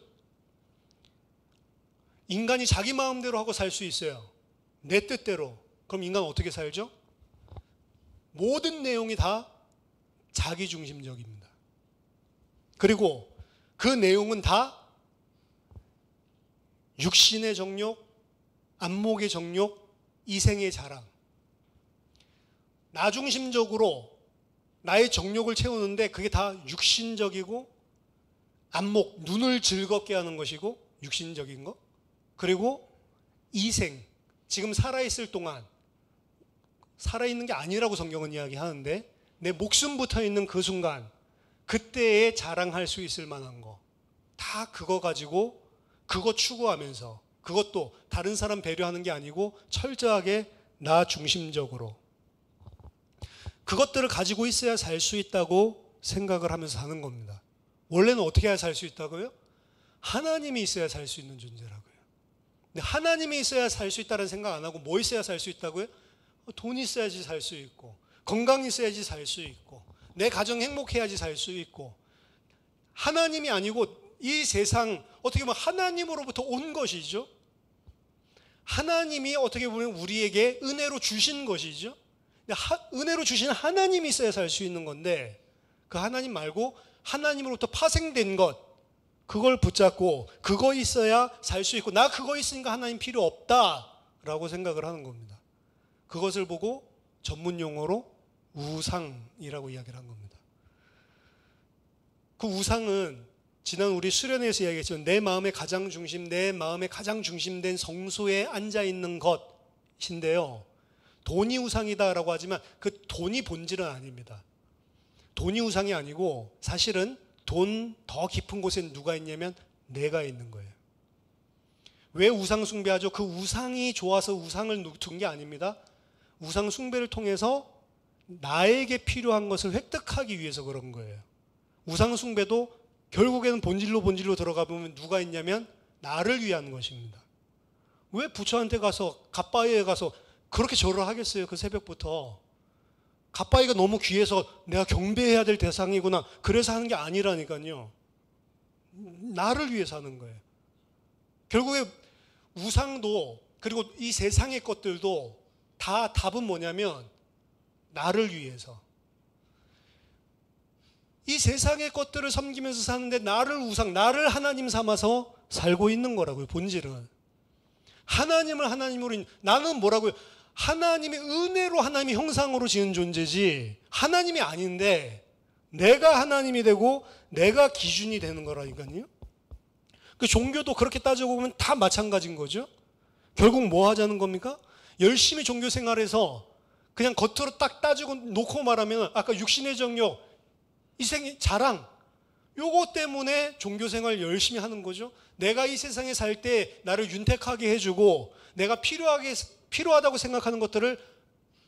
인간이 자기 마음대로 하고 살 수 있어요. 내 뜻대로. 그럼 인간은 어떻게 살죠? 모든 내용이 다 자기중심적입니다. 그리고 그 내용은 다 육신의 정욕, 안목의 정욕, 이생의 자랑. 나중심적으로 나의 정욕을 채우는데 그게 다 육신적이고 안목, 눈을 즐겁게 하는 것이고 육신적인 거. 그리고 이생, 지금 살아있을 동안, 살아있는 게 아니라고 성경은 이야기하는데 내 목숨 붙어있는 그 순간, 그때에 자랑할 수 있을 만한 거. 다 그거 가지고 그거 추구하면서, 그것도 다른 사람 배려하는 게 아니고 철저하게 나 중심적으로 그것들을 가지고 있어야 살 수 있다고 생각을 하면서 사는 겁니다. 원래는 어떻게 해야 살 수 있다고요? 하나님이 있어야 살 수 있는 존재라고요. 근데 하나님이 있어야 살 수 있다는 생각 안 하고 뭐 있어야 살 수 있다고요? 돈 있어야지 살 수 있고, 건강 있어야지 살 수 있고, 내 가정 행복해야지 살 수 있고, 하나님이 아니고 이 세상 어떻게 보면 하나님으로부터 온 것이죠. 하나님이 어떻게 보면 우리에게 은혜로 주신 것이죠. 은혜로 주신 하나님이 있어야 살 수 있는 건데 그 하나님 말고 하나님으로부터 파생된 것, 그걸 붙잡고 그거 있어야 살 수 있고 나 그거 있으니까 하나님 필요 없다라고 생각을 하는 겁니다. 그것을 보고 전문 용어로 우상이라고 이야기를 한 겁니다. 그 우상은 지난 우리 수련회에서 이야기했지만 내 마음의 가장 중심, 내 마음의 가장 중심된 성소에 앉아 있는 것인데요. 돈이 우상이다라고 하지만 그 돈이 본질은 아닙니다. 돈이 우상이 아니고 사실은 돈 더 깊은 곳에 누가 있냐면 내가 있는 거예요. 왜 우상 숭배하죠? 그 우상이 좋아서 우상을 둔 게 아닙니다. 우상 숭배를 통해서 나에게 필요한 것을 획득하기 위해서 그런 거예요. 우상 숭배도 결국에는 본질로 들어가 보면 누가 있냐면 나를 위한 것입니다. 왜 부처한테 가서 갓바위에 가서 그렇게 절을 하겠어요? 그 새벽부터. 갓바위가 너무 귀해서 내가 경배해야 될 대상이구나 그래서 하는 게 아니라니까요. 나를 위해서 하는 거예요. 결국에 우상도 그리고 이 세상의 것들도 다 답은 뭐냐면 나를 위해서. 이 세상의 것들을 섬기면서 사는데 나를 우상, 나를 하나님 삼아서 살고 있는 거라고요. 본질은. 하나님을 하나님으로, 나는 뭐라고요? 하나님의 은혜로 하나님의 형상으로 지은 존재지 하나님이 아닌데 내가 하나님이 되고 내가 기준이 되는 거라니까요. 그 종교도 그렇게 따지고 보면 다 마찬가지인 거죠. 결국 뭐 하자는 겁니까? 열심히 종교 생활에서 그냥 겉으로 딱 따지고 놓고 말하면 아까 육신의 정욕, 이생의 자랑, 요거 때문에 종교 생활 열심히 하는 거죠. 내가 이 세상에 살 때 나를 윤택하게 해주고 내가 필요하다고 생각하는 것들을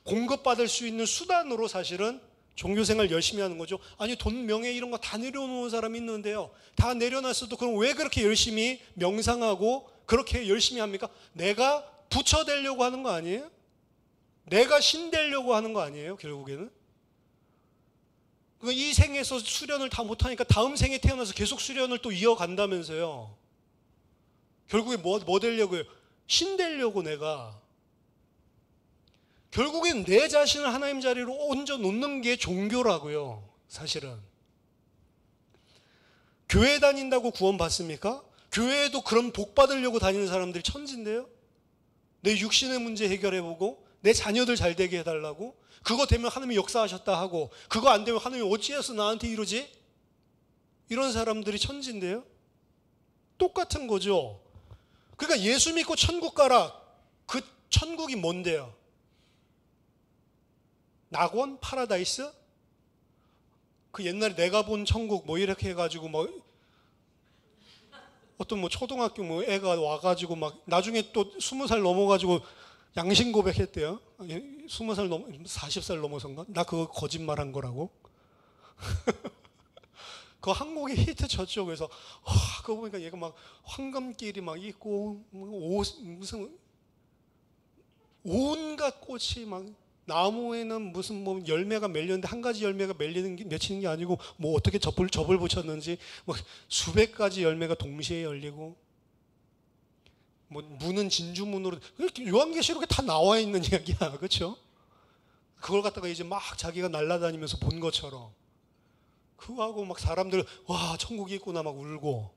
공급받을 수 있는 수단으로 사실은 종교 생활 열심히 하는 거죠. 아니 돈, 명예 이런 거 다 내려놓은 사람이 있는데요. 다 내려놨어도 그럼 왜 그렇게 열심히 명상하고 그렇게 열심히 합니까? 내가 부처 되려고 하는 거 아니에요? 내가 신 되려고 하는 거 아니에요? 결국에는. 이 생에서 수련을 다 못하니까 다음 생에 태어나서 계속 수련을 또 이어간다면서요. 결국에 뭐 되려고요? 신 되려고 내가. 결국엔 내 자신을 하나님 자리로 얹어 놓는 게 종교라고요. 사실은. 교회 다닌다고 구원 받습니까? 교회에도 그런 복 받으려고 다니는 사람들이 천진데요. 내 육신의 문제 해결해보고 내 자녀들 잘 되게 해달라고. 그거 되면 하나님이 역사하셨다 하고 그거 안 되면 하나님이 어찌해서 나한테 이러지? 이런 사람들이 천진데요. 똑같은 거죠. 그러니까 예수 믿고 천국 가라. 그 천국이 뭔데요? 낙원? 파라다이스? 그 옛날에 내가 본 천국 뭐 이렇게 해가지고 뭐 어떤 뭐 초등학교 뭐 애가 와가지고 막 나중에 또 20살 넘어가지고 양심 고백했대요. 20살 넘어 40살 넘어서인가? 나 그거 거짓말한 거라고. 그 한국에 히트 쳤죠. 그래서 그거 보니까 얘가 막 황금길이 막 있고 무슨 온갖 꽃이 막 나무에는 무슨 뭐 열매가 맺렸는데 한 가지 열매가 맺히는 게 아니고 뭐 어떻게 접을 붙였는지 뭐 수백 가지 열매가 동시에 열리고 뭐 문은 진주문으로 요한계시록에 다 나와 있는 이야기야. 그렇죠? 그걸 갖다가 이제 막 자기가 날아다니면서 본 것처럼 그거하고 막 사람들 와 천국이 있구나 막 울고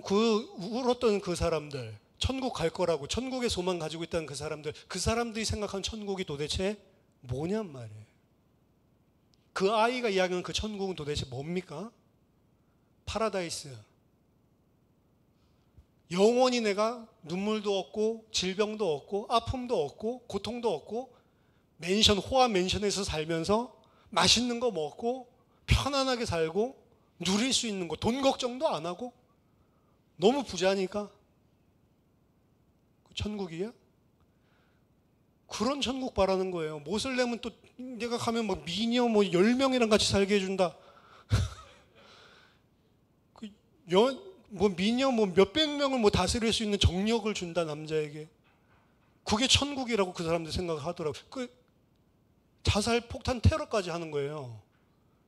그 울었던 그 사람들 천국 갈 거라고 천국의 소망 가지고 있다는 그 사람들이 생각하는 천국이 도대체 뭐냔 말이에요. 그 아이가 이야기하는 그 천국은 도대체 뭡니까? 파라다이스. 영원히 내가 눈물도 없고 질병도 없고 아픔도 없고 고통도 없고 맨션 호화 맨션에서 살면서 맛있는 거 먹고 편안하게 살고 누릴 수 있는 거 돈 걱정도 안 하고 너무 부자니까 천국이야? 그런 천국 바라는 거예요. 모슬렘은 또 내가 가면 막 미녀 뭐 10명이랑 같이 살게 해준다. 뭐 미녀 뭐 몇백 명을 뭐 다스릴 수 있는 정력을 준다 남자에게. 그게 천국이라고 그 사람들 생각하더라고. 그 자살 폭탄 테러까지 하는 거예요.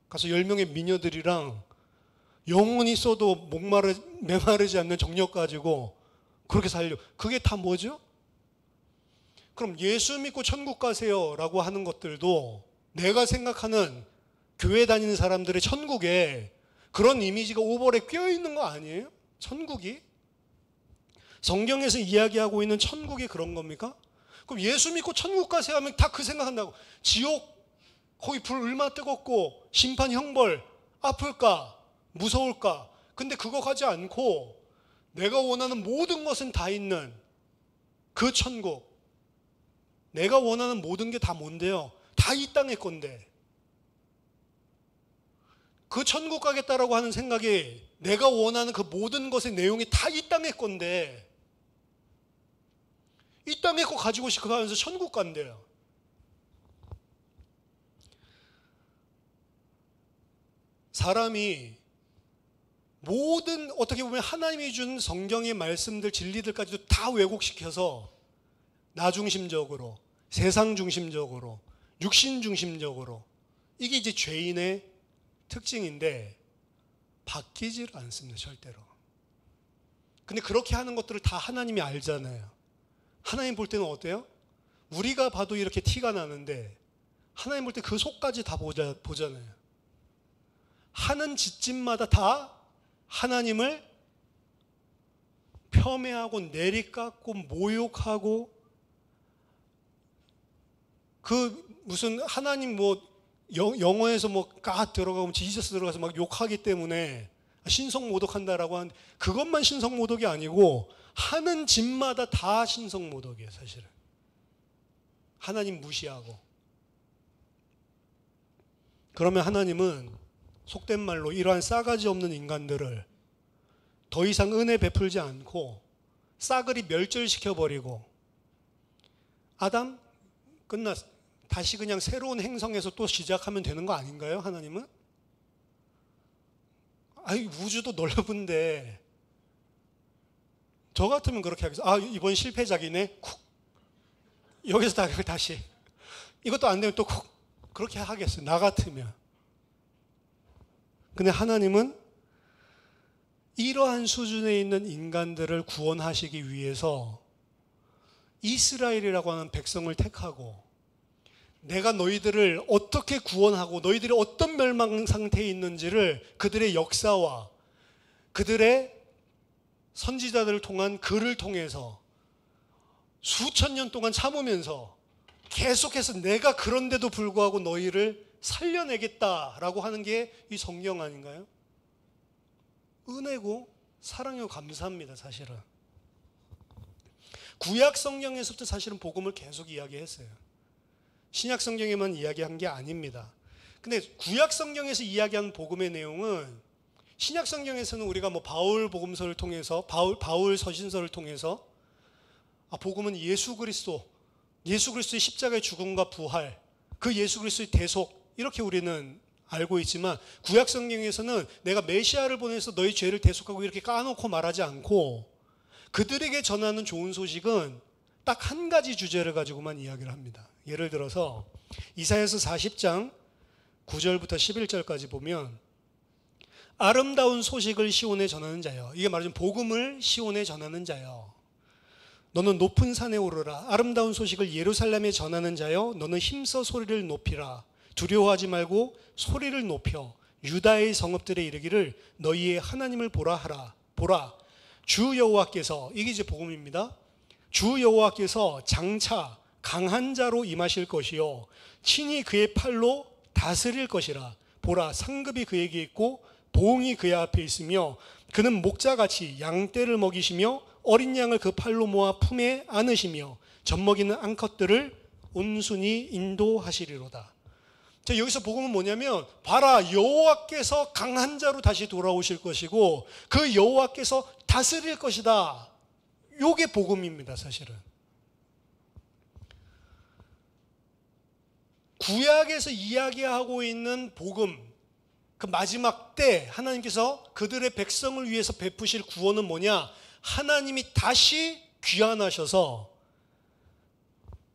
가서 10명의 미녀들이랑 영원히 써도 메마르지 않는 정력 가지고 그렇게 살려. 그게 다 뭐죠? 그럼 예수 믿고 천국 가세요 라고 하는 것들도 내가 생각하는 교회 다니는 사람들의 천국에 그런 이미지가 오버에 껴있는 거 아니에요? 천국이? 성경에서 이야기하고 있는 천국이 그런 겁니까? 그럼 예수 믿고 천국 가세요 하면 다 그 생각한다고. 지옥 거기 불 얼마나 뜨겁고 심판 형벌 아플까 무서울까. 근데 그거 가지 않고 내가 원하는 모든 것은 다 있는 그 천국, 내가 원하는 모든 게 다 뭔데요? 다 이 땅의 건데 그 천국 가겠다라고 하는 생각이 내가 원하는 그 모든 것의 내용이 다 이 땅의 건데 이 땅의 거 가지고 싶어 하면서 천국 간대요. 사람이 모든 어떻게 보면 하나님이 준 성경의 말씀들 진리들까지도 다 왜곡시켜서 나 중심적으로, 세상 중심적으로, 육신 중심적으로, 이게 이제 죄인의 특징인데 바뀌질 않습니다. 절대로. 근데 그렇게 하는 것들을 다 하나님이 알잖아요. 하나님 볼 때는 어때요? 우리가 봐도 이렇게 티가 나는데 하나님 볼 때 그 속까지 다 보잖아요. 하는 짓짓마다 다 하나님을 폄훼하고 내리깎고 모욕하고, 그 무슨 하나님 뭐 영어에서 뭐 까 들어가면 지저스 들어가서 막 욕하기 때문에 신성모독한다라고 하는데 그것만 신성모독이 아니고 하는 짓마다 다 신성모독이에요. 사실은 하나님 무시하고. 그러면 하나님은 속된 말로 이러한 싸가지 없는 인간들을 더 이상 은혜 베풀지 않고 싸그리 멸절시켜버리고, 아담 끝났어, 다시 그냥 새로운 행성에서 또 시작하면 되는 거 아닌가요? 하나님은? 아이, 우주도 넓은데 저 같으면 그렇게 하겠어. 아, 이번 실패작이네. 쿡. 여기서 다시 이것도 안 되면 또 쿡. 그렇게 하겠어요. 나 같으면. 근데 하나님은 이러한 수준에 있는 인간들을 구원하시기 위해서 이스라엘이라고 하는 백성을 택하고, 내가 너희들을 어떻게 구원하고 너희들이 어떤 멸망 상태에 있는지를 그들의 역사와 그들의 선지자들을 통한 글을 통해서 수천 년 동안 참으면서 계속해서 내가 그런데도 불구하고 너희를 살려내겠다라고 하는 게 이 성경 아닌가요? 은혜고 사랑이고 감사합니다. 사실은 구약 성경에서부터 사실은 복음을 계속 이야기했어요. 신약 성경에만 이야기한 게 아닙니다. 근데 구약 성경에서 이야기한 복음의 내용은 신약 성경에서는 우리가 뭐 바울 복음서를 통해서 바울 서신서를 통해서 복음은 예수 그리스도의 십자가의 죽음과 부활, 그 예수 그리스도의 대속, 이렇게 우리는 알고 있지만 구약 성경에서는 내가 메시아를 보내서 너희 죄를 대속하고 이렇게 까놓고 말하지 않고 그들에게 전하는 좋은 소식은 딱 한 가지 주제를 가지고만 이야기를 합니다. 예를 들어서 이사야서 40장 9절부터 11절까지 보면 아름다운 소식을 시온에 전하는 자여, 이게 말하자면 복음을 시온에 전하는 자여, 너는 높은 산에 오르라. 아름다운 소식을 예루살렘에 전하는 자여, 너는 힘써 소리를 높이라. 두려워하지 말고 소리를 높여 유다의 성읍들에 이르기를 너희의 하나님을 보라 하라. 보라, 주 여호와께서, 이게 이제 복음입니다. 주 여호와께서 장차 강한 자로 임하실 것이요 친히 그의 팔로 다스릴 것이라. 보라, 상급이 그에게 있고 보응이 그의 앞에 있으며 그는 목자같이 양떼를 먹이시며 어린 양을 그 팔로 모아 품에 안으시며 젖먹이는 암컷들을 온순히 인도하시리로다. 자, 여기서 복음은 뭐냐면 봐라, 여호와께서 강한 자로 다시 돌아오실 것이고 그 여호와께서 다스릴 것이다. 요게 복음입니다. 사실은 구약에서 이야기하고 있는 복음, 그 마지막 때 하나님께서 그들의 백성을 위해서 베푸실 구원은 뭐냐? 하나님이 다시 귀환하셔서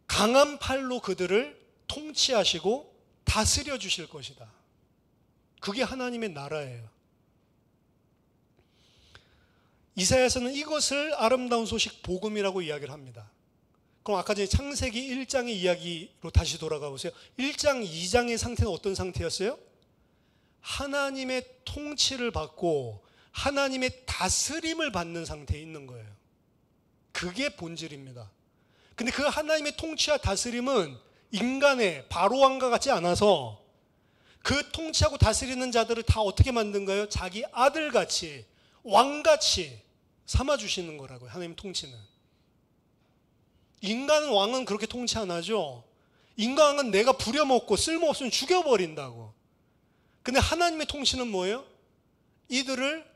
강한 팔로 그들을 통치하시고 다스려 주실 것이다. 그게 하나님의 나라예요. 이사야서는 이것을 아름다운 소식 복음이라고 이야기를 합니다. 그럼 아까 전에 창세기 1장의 이야기로 다시 돌아가 보세요. 1장, 2장의 상태는 어떤 상태였어요? 하나님의 통치를 받고 하나님의 다스림을 받는 상태에 있는 거예요. 그게 본질입니다. 근데 그 하나님의 통치와 다스림은 인간의 바로왕과 같지 않아서 그 통치하고 다스리는 자들을 다 어떻게 만든가요? 자기 아들같이 왕같이 삼아주시는 거라고요. 하나님 통치는. 인간 왕은 그렇게 통치 안 하죠. 인간 왕은 내가 부려먹고 쓸모없으면 죽여버린다고. 근데 하나님의 통치는 뭐예요? 이들을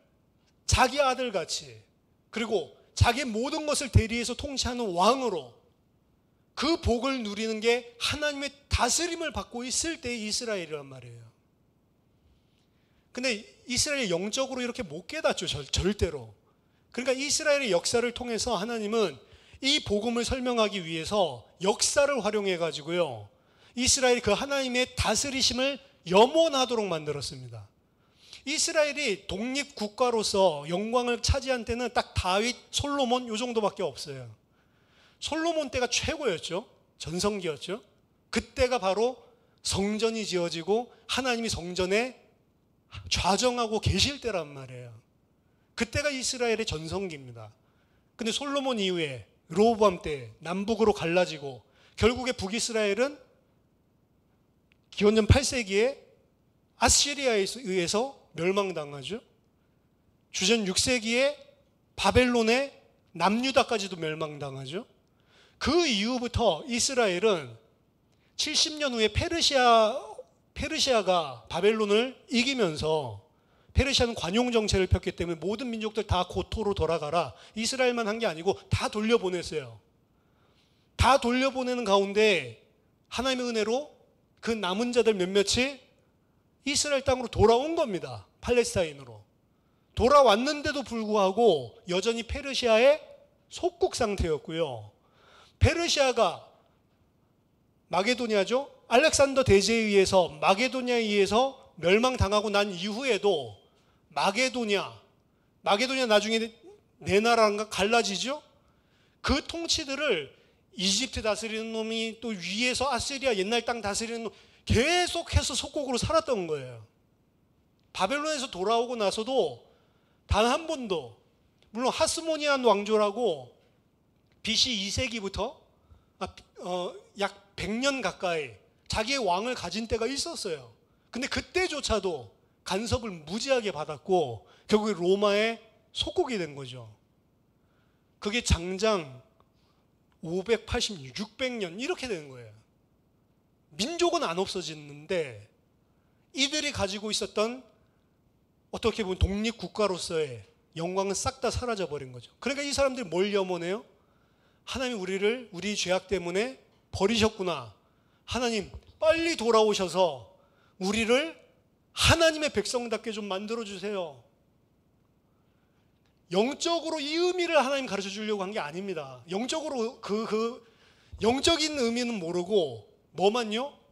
자기 아들같이, 그리고 자기 모든 것을 대리해서 통치하는 왕으로 그 복을 누리는 게 하나님의 다스림을 받고 있을 때의 이스라엘이란 말이에요. 근데 이스라엘이 영적으로 이렇게 못 깨닫죠. 절대로. 그러니까 이스라엘의 역사를 통해서 하나님은 이 복음을 설명하기 위해서 역사를 활용해 가지고요, 이스라엘이 그 하나님의 다스리심을 염원하도록 만들었습니다. 이스라엘이 독립국가로서 영광을 차지한 때는 딱 다윗, 솔로몬 요 정도밖에 없어요. 솔로몬 때가 최고였죠. 전성기였죠. 그때가 바로 성전이 지어지고 하나님이 성전에 좌정하고 계실 때란 말이에요. 그때가 이스라엘의 전성기입니다. 근데 솔로몬 이후에 르호보암 때 남북으로 갈라지고 결국에 북이스라엘은 기원전 8세기에 아시리아에 의해서 멸망당하죠. 주전 6세기에 바벨론의 남유다까지도 멸망당하죠. 그 이후부터 이스라엘은 70년 후에 페르시아가 바벨론을 이기면서, 페르시아는 관용 정책을 폈기 때문에 모든 민족들 다 고토로 돌아가라, 이스라엘만 한 게 아니고 다 돌려보냈어요. 다 돌려보내는 가운데 하나님의 은혜로 그 남은 자들 몇몇이 이스라엘 땅으로 돌아온 겁니다. 팔레스타인으로. 돌아왔는데도 불구하고 여전히 페르시아의 속국 상태였고요. 페르시아가 마게도니아죠. 알렉산더 대제에 의해서, 마게도니아에 의해서 멸망당하고 난 이후에도 마게도니아 나중에 네 나라가 갈라지죠. 그 통치들을 이집트 다스리는 놈이 또 위에서 아시리아 옛날 땅 다스리는 놈, 계속해서 속국으로 살았던 거예요. 바벨론에서 돌아오고 나서도 단 한 번도, 물론 하스모니안 왕조라고 BC 2세기부터 약 100년 가까이 자기의 왕을 가진 때가 있었어요. 근데 그때조차도 간섭을 무지하게 받았고 결국에 로마의 속국이 된 거죠. 그게 장장 580, 600년 이렇게 되는 거예요. 민족은 안 없어졌는데 이들이 가지고 있었던 어떻게 보면 독립국가로서의 영광은 싹 다 사라져버린 거죠. 그러니까 이 사람들이 뭘 염원해요? 하나님 우리를 우리 죄악 때문에 버리셨구나. 하나님 빨리 돌아오셔서 우리를 하나님의 백성답게 좀 만들어주세요. 영적으로 이 의미를 하나님 가르쳐 주려고 한 게 아닙니다. 영적으로 영적인 의미는 모르고 뭐만요?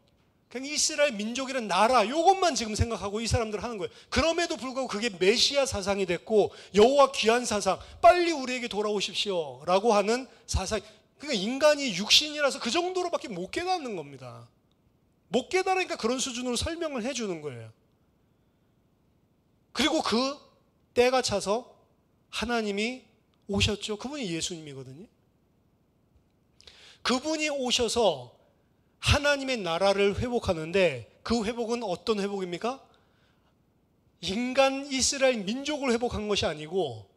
그냥 이스라엘 민족이란 나라, 이것만 지금 생각하고 이 사람들 하는 거예요. 그럼에도 불구하고 그게 메시아 사상이 됐고 여호와 귀한 사상, 빨리 우리에게 돌아오십시오 라고 하는 사상. 그러니까 인간이 육신이라서 그 정도로밖에 못 깨닫는 겁니다. 못 깨달으니까 그런 수준으로 설명을 해주는 거예요. 그리고 그 때가 차서 하나님이 오셨죠. 그분이 예수님이거든요. 그분이 오셔서 하나님의 나라를 회복하는데 그 회복은 어떤 회복입니까? 인간 이스라엘 민족을 회복한 것이 아니고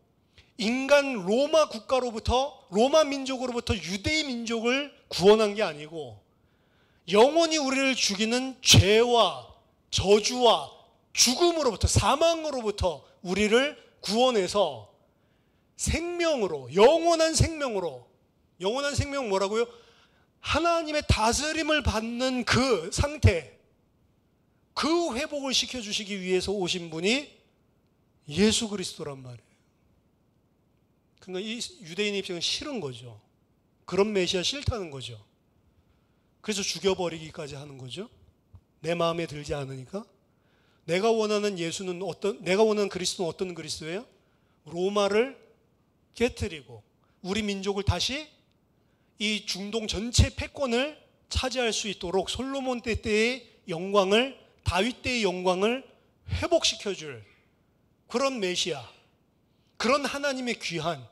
인간 로마 국가로부터, 로마 민족으로부터 유대인 민족을 구원한 게 아니고 영원히 우리를 죽이는 죄와 저주와 죽음으로부터, 사망으로부터 우리를 구원해서 생명으로, 영원한 생명으로, 영원한 생명은 뭐라고요? 하나님의 다스림을 받는 그 상태, 그 회복을 시켜주시기 위해서 오신 분이 예수 그리스도란 말이에요. 그러니까 이 유대인의 입장은 싫은 거죠. 그런 메시아 싫다는 거죠. 그래서 죽여버리기까지 하는 거죠. 내 마음에 들지 않으니까. 내가 원하는 예수는 내가 원하는 그리스도는 어떤 그리스도예요? 로마를 깨트리고 우리 민족을 다시 이 중동 전체 패권을 차지할 수 있도록 솔로몬 때의 영광을, 다윗 때의 영광을 회복시켜줄 그런 메시아, 그런 하나님의 귀한,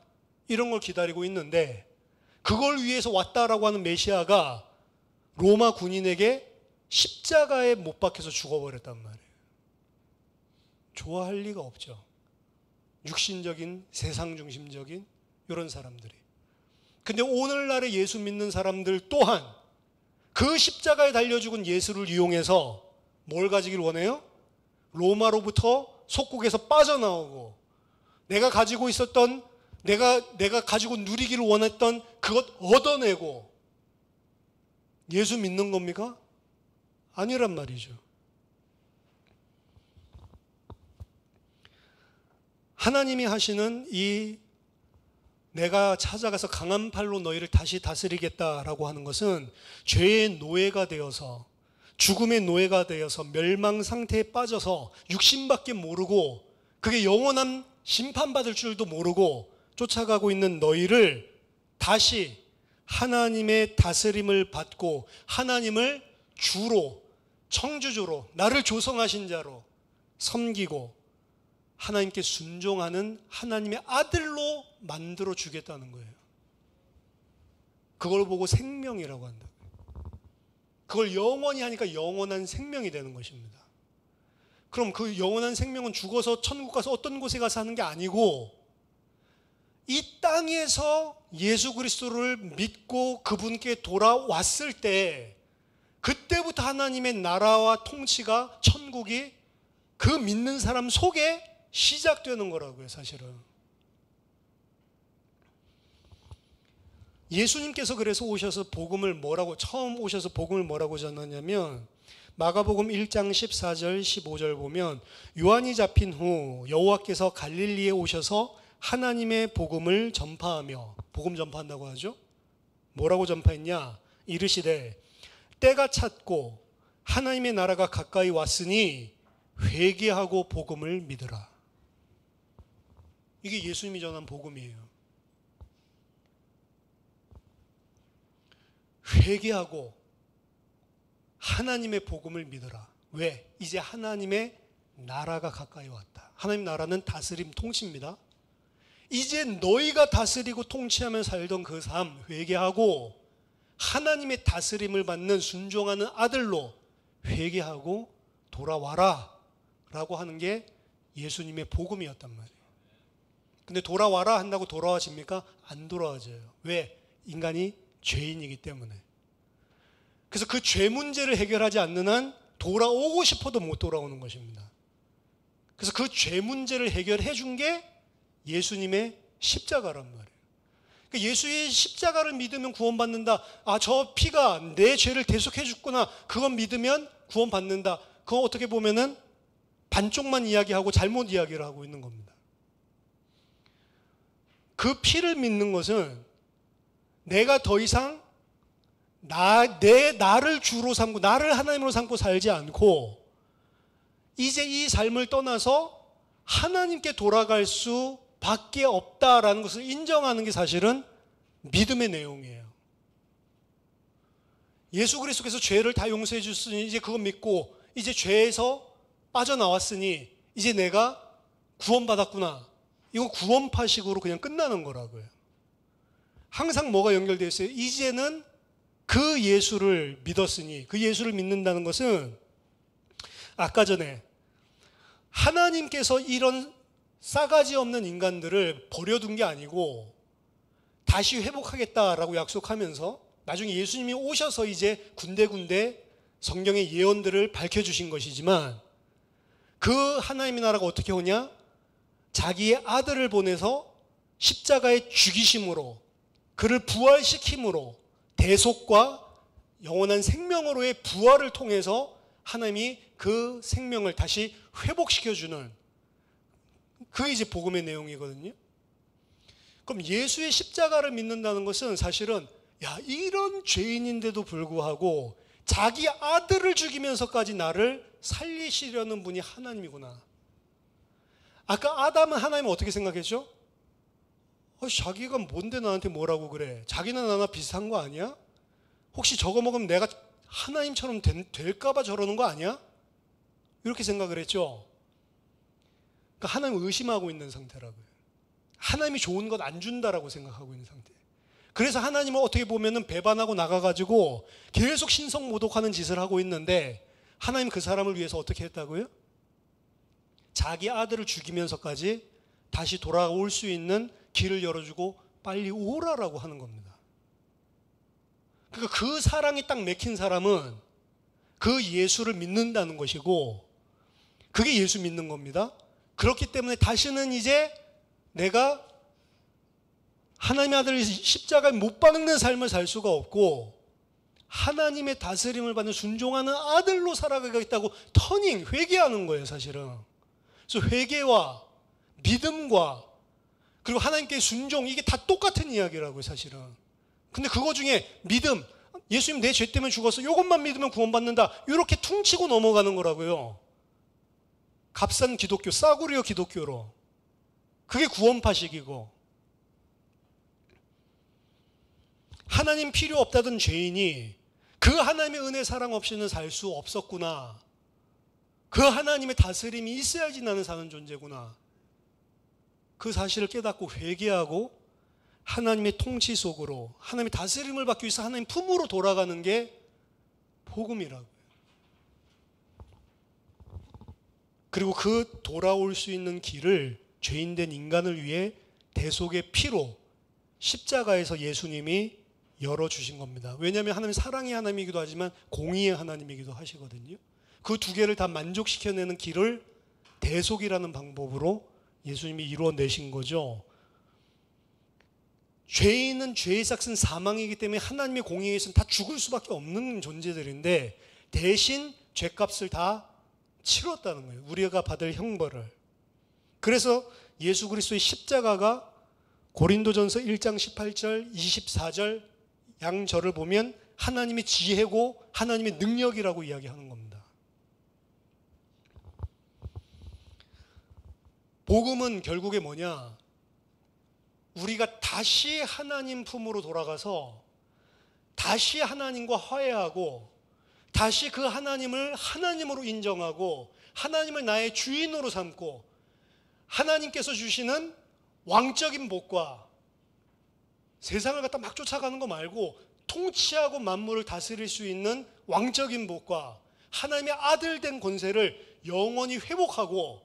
이런 걸 기다리고 있는데 그걸 위해서 왔다라고 하는 메시아가 로마 군인에게 십자가에 못 박혀서 죽어버렸단 말이에요. 좋아할 리가 없죠. 육신적인, 세상 중심적인 이런 사람들이. 근데 오늘날의 예수 믿는 사람들 또한 그 십자가에 달려 죽은 예수를 이용해서 뭘 가지길 원해요? 로마로부터 속국에서 빠져나오고 내가 가지고 있었던 내가 가지고 누리기를 원했던 그것 얻어내고 예수 믿는 겁니까? 아니란 말이죠. 하나님이 하시는 이 내가 찾아가서 강한 팔로 너희를 다시 다스리겠다라고 하는 것은 죄의 노예가 되어서 죽음의 노예가 되어서 멸망 상태에 빠져서 육신밖에 모르고 그게 영원한 심판받을 줄도 모르고 쫓아가고 있는 너희를 다시 하나님의 다스림을 받고 하나님을 주로 청주주로 나를 조성하신 자로 섬기고 하나님께 순종하는 하나님의 아들로 만들어 주겠다는 거예요. 그걸 보고 생명이라고 한다. 그걸 영원히 하니까 영원한 생명이 되는 것입니다. 그럼 그 영원한 생명은 죽어서 천국 가서 어떤 곳에 가서 하는 게 아니고 이 땅에서 예수 그리스도를 믿고 그분께 돌아왔을 때 그때부터 하나님의 나라와 통치가 천국이 그 믿는 사람 속에 시작되는 거라고요, 사실은. 예수님께서 그래서 오셔서 복음을 처음 오셔서 복음을 뭐라고 전하냐면 마가복음 1장 14절 15절 보면 요한이 잡힌 후 여호와께서 갈릴리에 오셔서 하나님의 복음을 전파하며 복음 전파한다고 하죠. 뭐라고 전파했냐? 이르시되 때가 찼고 하나님의 나라가 가까이 왔으니 회개하고 복음을 믿으라. 이게 예수님이 전한 복음이에요. 회개하고 하나님의 복음을 믿어라. 왜? 이제 하나님의 나라가 가까이 왔다. 하나님 나라는 다스림, 통치입니다. 이제 너희가 다스리고 통치하며 살던 그 삶 회개하고 하나님의 다스림을 받는 순종하는 아들로 회개하고 돌아와라 라고 하는 게 예수님의 복음이었단 말이에요. 근데 돌아와라 한다고 돌아와집니까? 안 돌아와져요. 왜? 인간이 죄인이기 때문에. 그래서 그 죄 문제를 해결하지 않는 한 돌아오고 싶어도 못 돌아오는 것입니다. 그래서 그 죄 문제를 해결해 준 게 예수님의 십자가란 말이에요. 그러니까 예수의 십자가를 믿으면 구원받는다. 아, 저 피가 내 죄를 대속해 줬구나. 그건 믿으면 구원받는다. 그건 어떻게 보면은 반쪽만 이야기하고 잘못 이야기를 하고 있는 겁니다. 그 피를 믿는 것은 내가 더 이상 나를 주로 삼고 나를 하나님으로 삼고 살지 않고 이제 이 삶을 떠나서 하나님께 돌아갈 수밖에 없다라는 것을 인정하는 게 사실은 믿음의 내용이에요. 예수 그리스도께서 죄를 다 용서해 줬으니 이제 그거 믿고 이제 죄에서 빠져나왔으니 이제 내가 구원받았구나. 이거 구원파식으로 그냥 끝나는 거라고요. 항상 뭐가 연결되어 있어요? 이제는 그 예수를 믿었으니 그 예수를 믿는다는 것은 아까 전에 하나님께서 이런 싸가지 없는 인간들을 버려둔 게 아니고 다시 회복하겠다라고 약속하면서 나중에 예수님이 오셔서 이제 군데군데 성경의 예언들을 밝혀주신 것이지만 그 하나님의 나라가 어떻게 오냐? 자기의 아들을 보내서 십자가에 죽이심으로 그를 부활시킴으로 대속과 영원한 생명으로의 부활을 통해서 하나님이 그 생명을 다시 회복시켜주는 그게 이제 복음의 내용이거든요. 그럼 예수의 십자가를 믿는다는 것은 사실은 이런 죄인인데도 불구하고 자기 아들을 죽이면서까지 나를 살리시려는 분이 하나님이구나. 아까 아담은 하나님은 어떻게 생각했죠? 자기가 뭔데 나한테 뭐라고 그래? 자기는 나나 비슷한 거 아니야? 혹시 저거 먹으면 내가 하나님처럼 될까 봐 저러는 거 아니야? 이렇게 생각을 했죠. 그러니까 하나님을 의심하고 있는 상태라고요. 하나님이 좋은 것 안 준다라고 생각하고 있는 상태. 그래서 하나님은 어떻게 보면은 배반하고 나가가지고 계속 신성모독하는 짓을 하고 있는데, 하나님 그 사람을 위해서 어떻게 했다고요? 자기 아들을 죽이면서까지 다시 돌아올 수 있는 길을 열어주고 빨리 오라라고 하는 겁니다. 그러니까 그 사랑이 딱 맥힌 사람은 그 예수를 믿는다는 것이고, 그게 예수 믿는 겁니다. 그렇기 때문에 다시는 이제 내가 하나님의 아들을 십자가에 못 박는 삶을 살 수가 없고, 하나님의 다스림을 받는 순종하는 아들로 살아가겠다고 터닝, 회개하는 거예요, 사실은. 그래서 회개와 믿음과 그리고 하나님께 순종, 이게 다 똑같은 이야기라고요, 사실은. 근데 그거 중에 믿음, 예수님 내 죄 때문에 죽었어, 이것만 믿으면 구원받는다, 이렇게 퉁치고 넘어가는 거라고요. 값싼 기독교, 싸구려 기독교로. 그게 구원파식이고, 하나님 필요 없다던 죄인이 그 하나님의 은혜 사랑 없이는 살 수 없었구나, 그 하나님의 다스림이 있어야지 나는 사는 존재구나, 그 사실을 깨닫고 회개하고 하나님의 통치 속으로, 하나님의 다스림을 받기 위해서 하나님 품으로 돌아가는 게 복음이라고요. 그리고 그 돌아올 수 있는 길을 죄인된 인간을 위해 대속의 피로 십자가에서 예수님이 열어주신 겁니다. 왜냐하면 하나님은 사랑의 하나님이기도 하지만 공의의 하나님이기도 하시거든요. 그 두 개를 다 만족시켜내는 길을 대속이라는 방법으로 예수님이 이루어내신 거죠. 죄인은 죄의 삭은 사망이기 때문에 하나님의 공의에서는 다 죽을 수밖에 없는 존재들인데, 대신 죄값을 다 치렀다는 거예요. 우리가 받을 형벌을. 그래서 예수 그리스도의 십자가가 고린도전서 1장 18절, 24절 양절을 보면 하나님의 지혜고 하나님의 능력이라고 이야기하는 겁니다. 복음은 결국에 뭐냐? 우리가 다시 하나님 품으로 돌아가서 다시 하나님과 화해하고 다시 그 하나님을 하나님으로 인정하고 하나님을 나의 주인으로 삼고 하나님께서 주시는 왕적인 복과 세상을 갖다 막 쫓아가는 거 말고 통치하고 만물을 다스릴 수 있는 왕적인 복과 하나님의 아들 된 권세를 영원히 회복하고,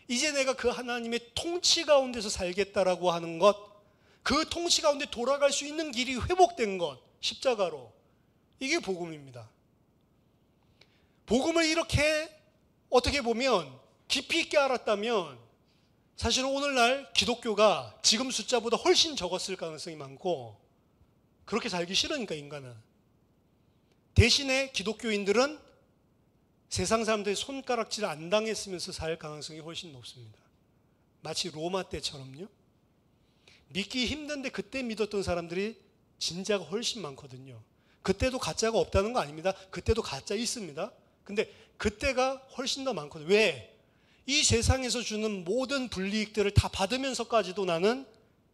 이제 내가 그 하나님의 통치 가운데서 살겠다라고 하는 것, 그 통치 가운데 돌아갈 수 있는 길이 회복된 것, 십자가로. 이게 복음입니다. 복음을 이렇게 어떻게 보면 깊이 있게 알았다면 사실은 오늘날 기독교가 지금 숫자보다 훨씬 적었을 가능성이 많고, 그렇게 살기 싫으니까 인간은. 대신에 기독교인들은 세상 사람들의 손가락질 안 당했으면서 살 가능성이 훨씬 높습니다. 마치 로마 때처럼요. 믿기 힘든데 그때 믿었던 사람들이 진짜가 훨씬 많거든요. 그때도 가짜가 없다는 거 아닙니다. 그때도 가짜 있습니다. 근데 그때가 훨씬 더 많거든요. 왜? 이 세상에서 주는 모든 불이익들을 다 받으면서까지도 나는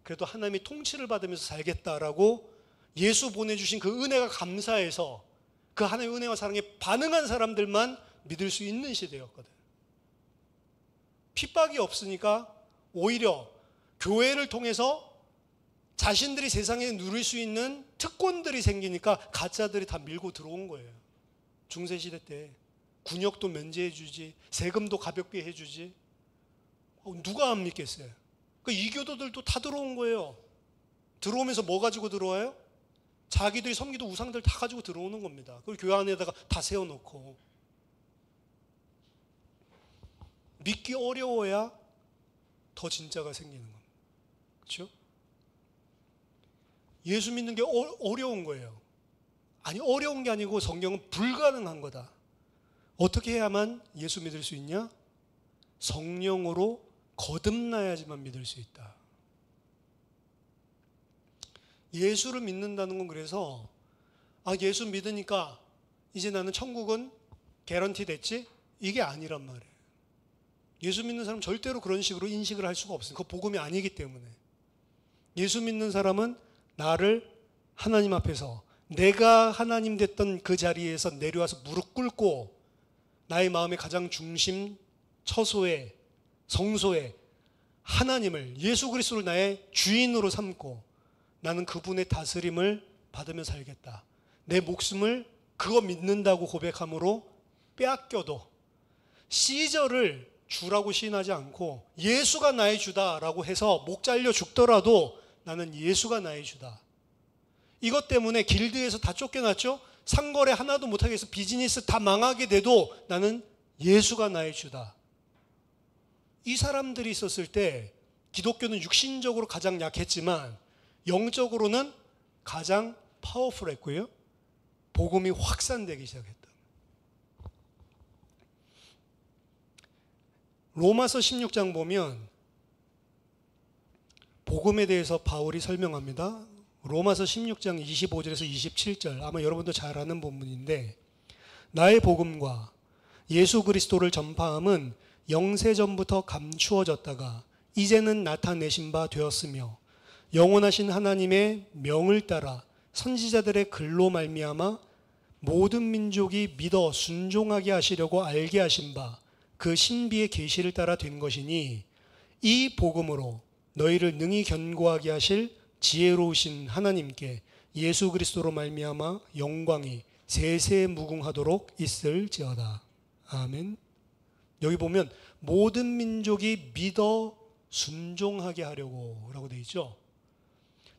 그래도 하나님의 통치를 받으면서 살겠다라고 예수 보내주신 그 은혜가 감사해서 그 하나님의 은혜와 사랑에 반응한 사람들만 믿을 수 있는 시대였거든. 핍박이 없으니까 오히려 교회를 통해서 자신들이 세상에 누릴 수 있는 특권들이 생기니까 가짜들이 다 밀고 들어온 거예요. 중세시대 때 군역도 면제해 주지, 세금도 가볍게 해주지. 누가 안 믿겠어요? 그 이교도들도 다 들어온 거예요. 들어오면서 뭐 가지고 들어와요? 자기들이 섬기던 우상들 다 가지고 들어오는 겁니다. 그걸 교회 안에다가 다 세워놓고. 믿기 어려워야 더 진짜가 생기는 겁니다. 그렇죠? 예수 믿는 게 어려운 거예요. 아니, 어려운 게 아니고 성경은 불가능한 거다. 어떻게 해야만 예수 믿을 수 있냐? 성령으로 거듭나야지만 믿을 수 있다. 예수를 믿는다는 건 그래서 예수 믿으니까 이제 나는 천국은 개런티 됐지? 이게 아니란 말이에요. 예수 믿는 사람은 절대로 그런 식으로 인식을 할 수가 없어요. 그거 복음이 아니기 때문에. 예수 믿는 사람은 나를 하나님 앞에서 내가 하나님 됐던 그 자리에서 내려와서 무릎 꿇고 나의 마음의 가장 중심, 처소에, 성소에 하나님을, 예수 그리스도를 나의 주인으로 삼고 나는 그분의 다스림을 받으며 살겠다. 내 목숨을 그거 믿는다고 고백함으로 빼앗겨도 시저를 주라고 시인하지 않고 예수가 나의 주다라고 해서 목 잘려 죽더라도 나는 예수가 나의 주다. 이것 때문에 길드에서 다 쫓겨났죠. 상거래 하나도 못하게 해서 비즈니스 다 망하게 돼도 나는 예수가 나의 주다. 이 사람들이 있었을 때 기독교는 육신적으로 가장 약했지만 영적으로는 가장 파워풀했고요. 복음이 확산되기 시작했다. 로마서 16장 보면 복음에 대해서 바울이 설명합니다. 로마서 16장 25절에서 27절, 아마 여러분도 잘 아는 본문인데, 나의 복음과 예수 그리스도를 전파함은 영세전부터 감추어졌다가 이제는 나타내신 바 되었으며 영원하신 하나님의 명을 따라 선지자들의 글로 말미암아 모든 민족이 믿어 순종하게 하시려고 알게 하신 바 그 신비의 계시를 따라 된 것이니 이 복음으로 너희를 능히 견고하게 하실 지혜로우신 하나님께 예수 그리스도로 말미암아 영광이 세세 무궁하도록 있을지어다. 아멘. 여기 보면 모든 민족이 믿어 순종하게 하려고 라고 되어 있죠.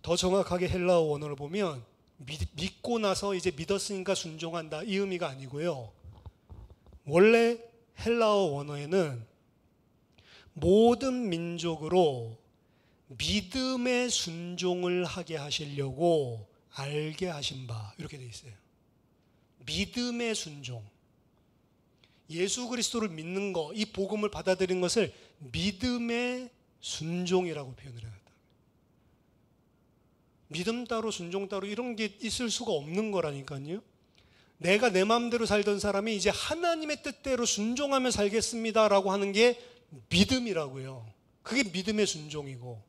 더 정확하게 헬라어 원어를 보면 믿고 나서 이제 믿었으니까 순종한다, 이 의미가 아니고요. 원래 헬라어 원어에는 모든 민족으로 믿음의 순종을 하게 하시려고 알게 하신 바, 이렇게 되어 있어요. 믿음의 순종. 예수 그리스도를 믿는 것, 이 복음을 받아들인 것을 믿음의 순종이라고 표현을 해요. 믿음 따로 순종 따로 이런 게 있을 수가 없는 거라니까요. 내가 내 마음대로 살던 사람이 이제 하나님의 뜻대로 순종하며 살겠습니다라고 하는 게 믿음이라고요. 그게 믿음의 순종이고,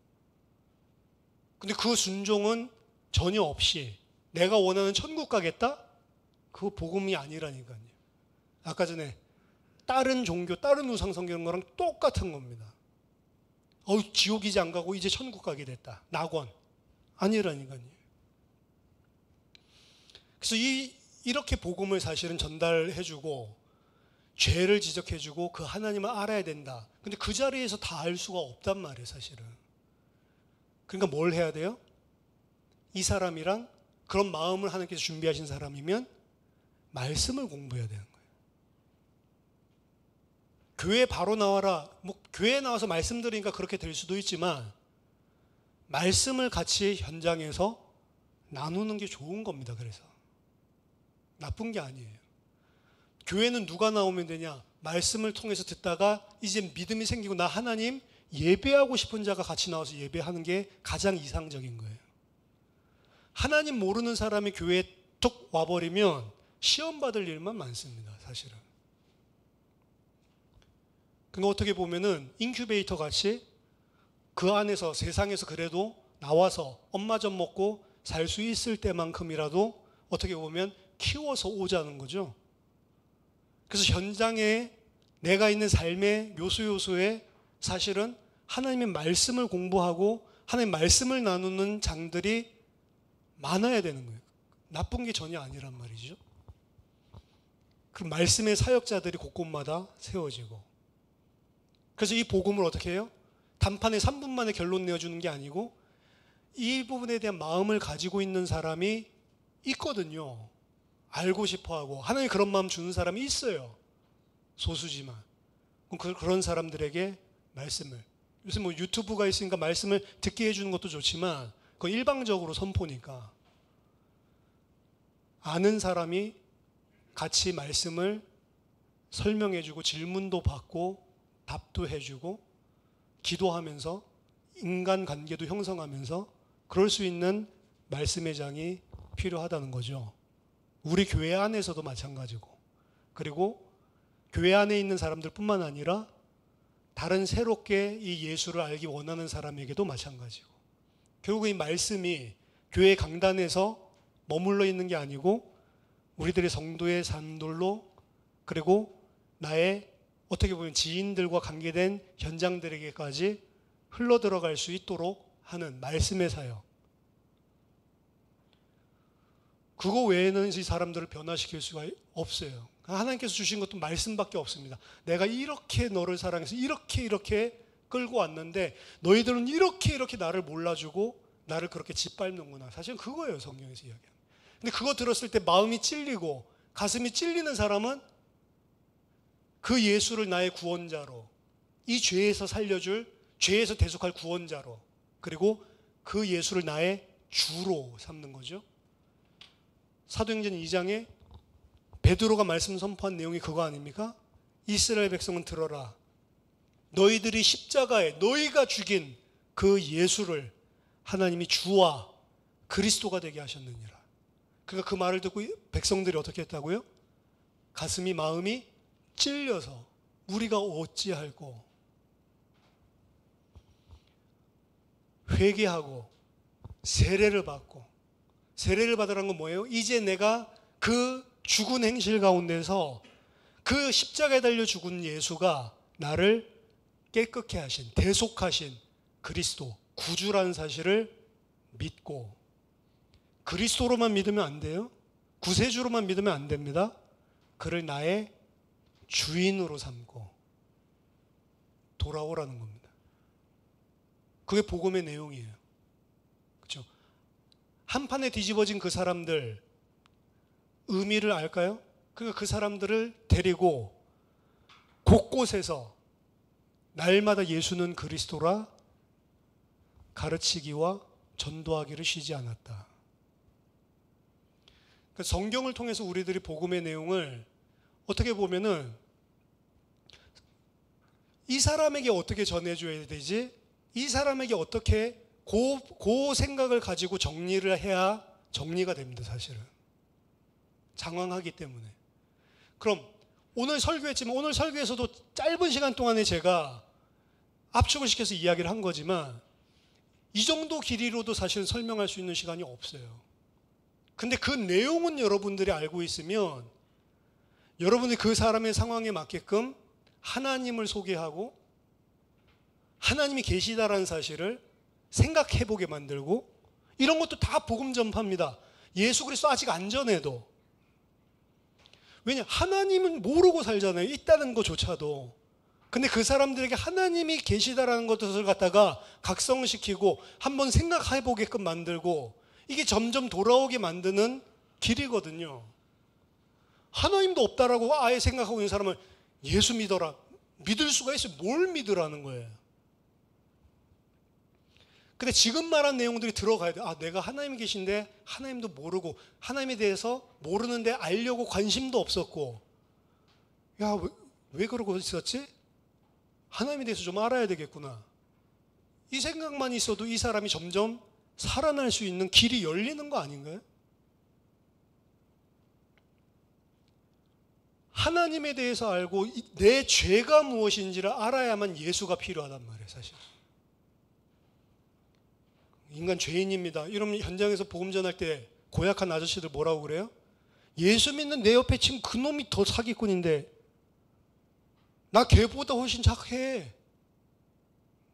근데 그 순종은 전혀 없이 내가 원하는 천국 가겠다? 그거 복음이 아니라니까요. 아까 전에 다른 종교, 다른 우상 섬기는 거랑 똑같은 겁니다. 지옥 이제 안 가고 이제 천국 가게 됐다. 낙원. 아니라니까요. 그래서 이렇게 복음을 사실은 전달해주고 죄를 지적해주고 그 하나님을 알아야 된다. 근데 그 자리에서 다 알 수가 없단 말이에요, 사실은. 그러니까 뭘 해야 돼요? 이 사람이랑 그런 마음을 하나님께서 준비하신 사람이면 말씀을 공부해야 되는 거예요. 교회 바로 나와라. 교회에 나와서 말씀 들으니까 그렇게 될 수도 있지만 말씀을 같이 현장에서 나누는 게 좋은 겁니다. 그래서 나쁜 게 아니에요. 교회는 누가 나오면 되냐? 말씀을 통해서 듣다가 이제 믿음이 생기고 나 하나님 예배하고 싶은 자가 같이 나와서 예배하는 게 가장 이상적인 거예요. 하나님 모르는 사람이 교회에 툭 와버리면 시험 받을 일만 많습니다. 사실은. 그러니까 어떻게 보면은 인큐베이터 같이 그 안에서 세상에서 그래도 나와서 엄마 젖 먹고 살 수 있을 때만큼이라도 어떻게 보면 키워서 오자는 거죠. 그래서 현장에 내가 있는 삶의 요소요소에 사실은 하나님의 말씀을 공부하고 하나님의 말씀을 나누는 장들이 많아야 되는 거예요. 나쁜 게 전혀 아니란 말이죠. 그 말씀의 사역자들이 곳곳마다 세워지고, 그래서 이 복음을 어떻게 해요? 단판에 3분 만에 결론 내어주는 게 아니고 이 부분에 대한 마음을 가지고 있는 사람이 있거든요. 알고 싶어하고 하나님 그런 마음 주는 사람이 있어요. 소수지만. 그런 사람들에게 말씀을, 요새 유튜브가 있으니까 말씀을 듣게 해주는 것도 좋지만 그건 일방적으로 선포니까 아는 사람이 같이 말씀을 설명해주고 질문도 받고 답도 해주고 기도하면서 인간관계도 형성하면서 그럴 수 있는 말씀의 장이 필요하다는 거죠. 우리 교회 안에서도 마찬가지고, 그리고 교회 안에 있는 사람들 뿐만 아니라 다른 새롭게 이 예수를 알기 원하는 사람에게도 마찬가지고, 결국 이 말씀이 교회 강단에서 머물러 있는 게 아니고 우리들의 성도의 삶들로, 그리고 나의 어떻게 보면 지인들과 관계된 현장들에게까지 흘러 들어갈 수 있도록 하는 말씀의 사역, 그거 외에는 이 사람들을 변화시킬 수가 없어요. 하나님께서 주신 것도 말씀밖에 없습니다. 내가 이렇게 너를 사랑해서 이렇게 끌고 왔는데 너희들은 이렇게 나를 몰라주고 나를 그렇게 짓밟는구나. 사실은 그거예요, 성경에서 이야기하는. 근데 그거 들었을 때 마음이 찔리고 가슴이 찔리는 사람은 그 예수를 나의 구원자로, 이 죄에서 살려줄, 죄에서 대속할 구원자로, 그리고 그 예수를 나의 주로 삼는 거죠. 사도행전 2장에 베드로가 말씀 선포한 내용이 그거 아닙니까? 이스라엘 백성은 들어라. 너희들이 십자가에 너희가 죽인 그 예수를 하나님이 주와 그리스도가 되게 하셨느니라. 그러니까 그 말을 듣고 백성들이 어떻게 했다고요? 가슴이 마음이 찔려서 우리가 어찌할꼬 회개하고 세례를 받고, 세례를 받으라는 건 뭐예요? 이제 내가 그 죽은 행실 가운데서 그 십자가에 달려 죽은 예수가 나를 깨끗게 하신, 대속하신 그리스도, 구주라는 사실을 믿고, 그리스도로만 믿으면 안 돼요. 구세주로만 믿으면 안 됩니다. 그를 나의 주인으로 삼고 돌아오라는 겁니다. 그게 복음의 내용이에요. 그렇죠? 한 판에 뒤집어진 그 사람들 의미를 알까요? 그러니까 그 사람들을 데리고 곳곳에서 날마다 예수는 그리스도라 가르치기와 전도하기를 쉬지 않았다. 그러니까 성경을 통해서 우리들이 복음의 내용을 어떻게 보면은 이 사람에게 어떻게 전해줘야 되지? 이 사람에게 어떻게 그 생각을 가지고 정리를 해야 정리가 됩니다, 사실은. 장황하기 때문에. 그럼 오늘 설교했지만 오늘 설교에서도 짧은 시간 동안에 제가 압축을 시켜서 이야기를 한 거지만 이 정도 길이로도 사실은 설명할 수 있는 시간이 없어요. 근데 그 내용은 여러분들이 알고 있으면 여러분이 그 사람의 상황에 맞게끔 하나님을 소개하고 하나님이 계시다라는 사실을 생각해보게 만들고, 이런 것도 다 복음 전파입니다. 예수 그리스도 아직 안 전해도. 왜냐? 하나님은 모르고 살잖아요. 있다는 것조차도. 근데 그 사람들에게 하나님이 계시다라는 것을 갖다가 각성시키고 한번 생각해보게끔 만들고, 이게 점점 돌아오게 만드는 길이거든요. 하나님도 없다라고 아예 생각하고 있는 사람을 예수 믿어라. 믿을 수가 있어요. 뭘 믿으라는 거예요. 근데 지금 말한 내용들이 들어가야 돼. 아, 내가 하나님이 계신데 하나님도 모르고 하나님에 대해서 모르는데 알려고 관심도 없었고, 야, 왜 그러고 있었지? 하나님에 대해서 좀 알아야 되겠구나. 이 생각만 있어도 이 사람이 점점 살아날 수 있는 길이 열리는 거 아닌가요? 하나님에 대해서 알고 내 죄가 무엇인지를 알아야만 예수가 필요하단 말이에요, 사실. 인간 죄인입니다. 이러면 현장에서 복음 전할 때 고약한 아저씨들 뭐라고 그래요? 예수 믿는 내 옆에 지금 그놈이 더 사기꾼인데 나 걔보다 훨씬 착해.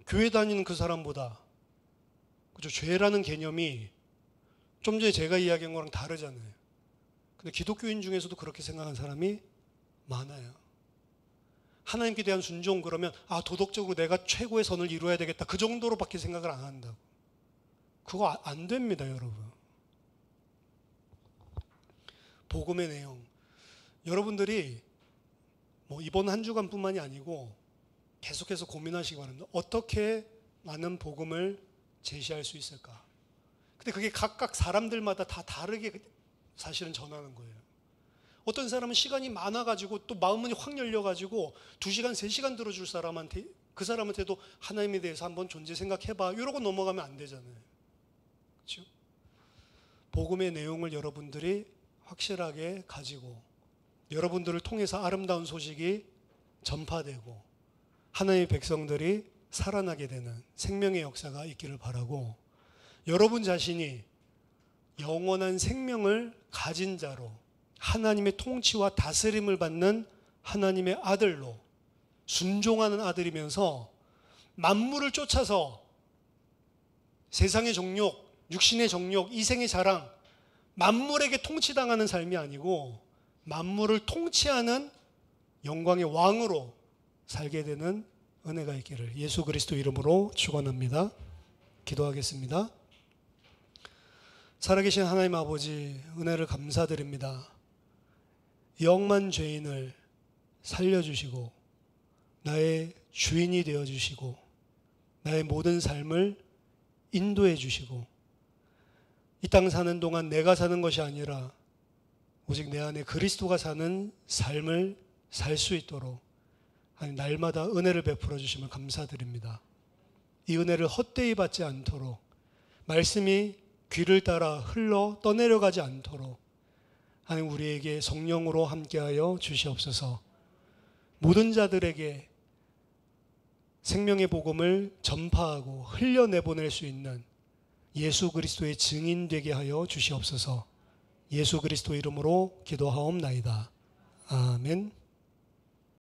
교회 다니는 그 사람보다. 그죠? 죄라는 개념이 좀 전에 제가 이야기한 거랑 다르잖아요. 근데 기독교인 중에서도 그렇게 생각하는 사람이 많아요. 하나님께 대한 순종, 그러면 아, 도덕적으로 내가 최고의 선을 이루어야 되겠다, 그 정도로밖에 생각을 안 한다고. 그거 안 됩니다, 여러분. 복음의 내용, 여러분들이 뭐 이번 한 주간뿐만이 아니고 계속해서 고민하시기 바랍니다. 어떻게 많은 복음을 제시할 수 있을까? 근데 그게 각각 사람들마다 다 다르게 사실은 전하는 거예요. 어떤 사람은 시간이 많아가지고 또 마음문이 확 열려가지고 2시간, 3시간 들어줄 사람한테, 그 사람한테도 하나님에 대해서 한번 존재 생각해봐, 이러고 넘어가면 안 되잖아요. 그렇죠? 복음의 내용을 여러분들이 확실하게 가지고 여러분들을 통해서 아름다운 소식이 전파되고 하나님의 백성들이 살아나게 되는 생명의 역사가 있기를 바라고, 여러분 자신이 영원한 생명을 가진 자로 하나님의 통치와 다스림을 받는 하나님의 아들로 순종하는 아들이면서 만물을 쫓아서 세상의 정욕, 육신의 정욕, 이생의 자랑, 만물에게 통치당하는 삶이 아니고 만물을 통치하는 영광의 왕으로 살게 되는 은혜가 있기를 예수 그리스도 이름으로 축원합니다. 기도하겠습니다. 살아계신 하나님 아버지, 은혜를 감사드립니다. 영만 죄인을 살려주시고 나의 주인이 되어주시고 나의 모든 삶을 인도해 주시고 이 땅 사는 동안 내가 사는 것이 아니라 오직 내 안에 그리스도가 사는 삶을 살 수 있도록 하나님 날마다 은혜를 베풀어 주심을 감사드립니다. 이 은혜를 헛되이 받지 않도록 말씀이 귀를 따라 흘러 떠내려가지 않도록 하나님 우리에게 성령으로 함께하여 주시옵소서. 모든 자들에게 생명의 복음을 전파하고 흘려내보낼 수 있는 예수 그리스도의 증인 되게 하여 주시옵소서. 예수 그리스도 이름으로 기도하옵나이다. 아멘.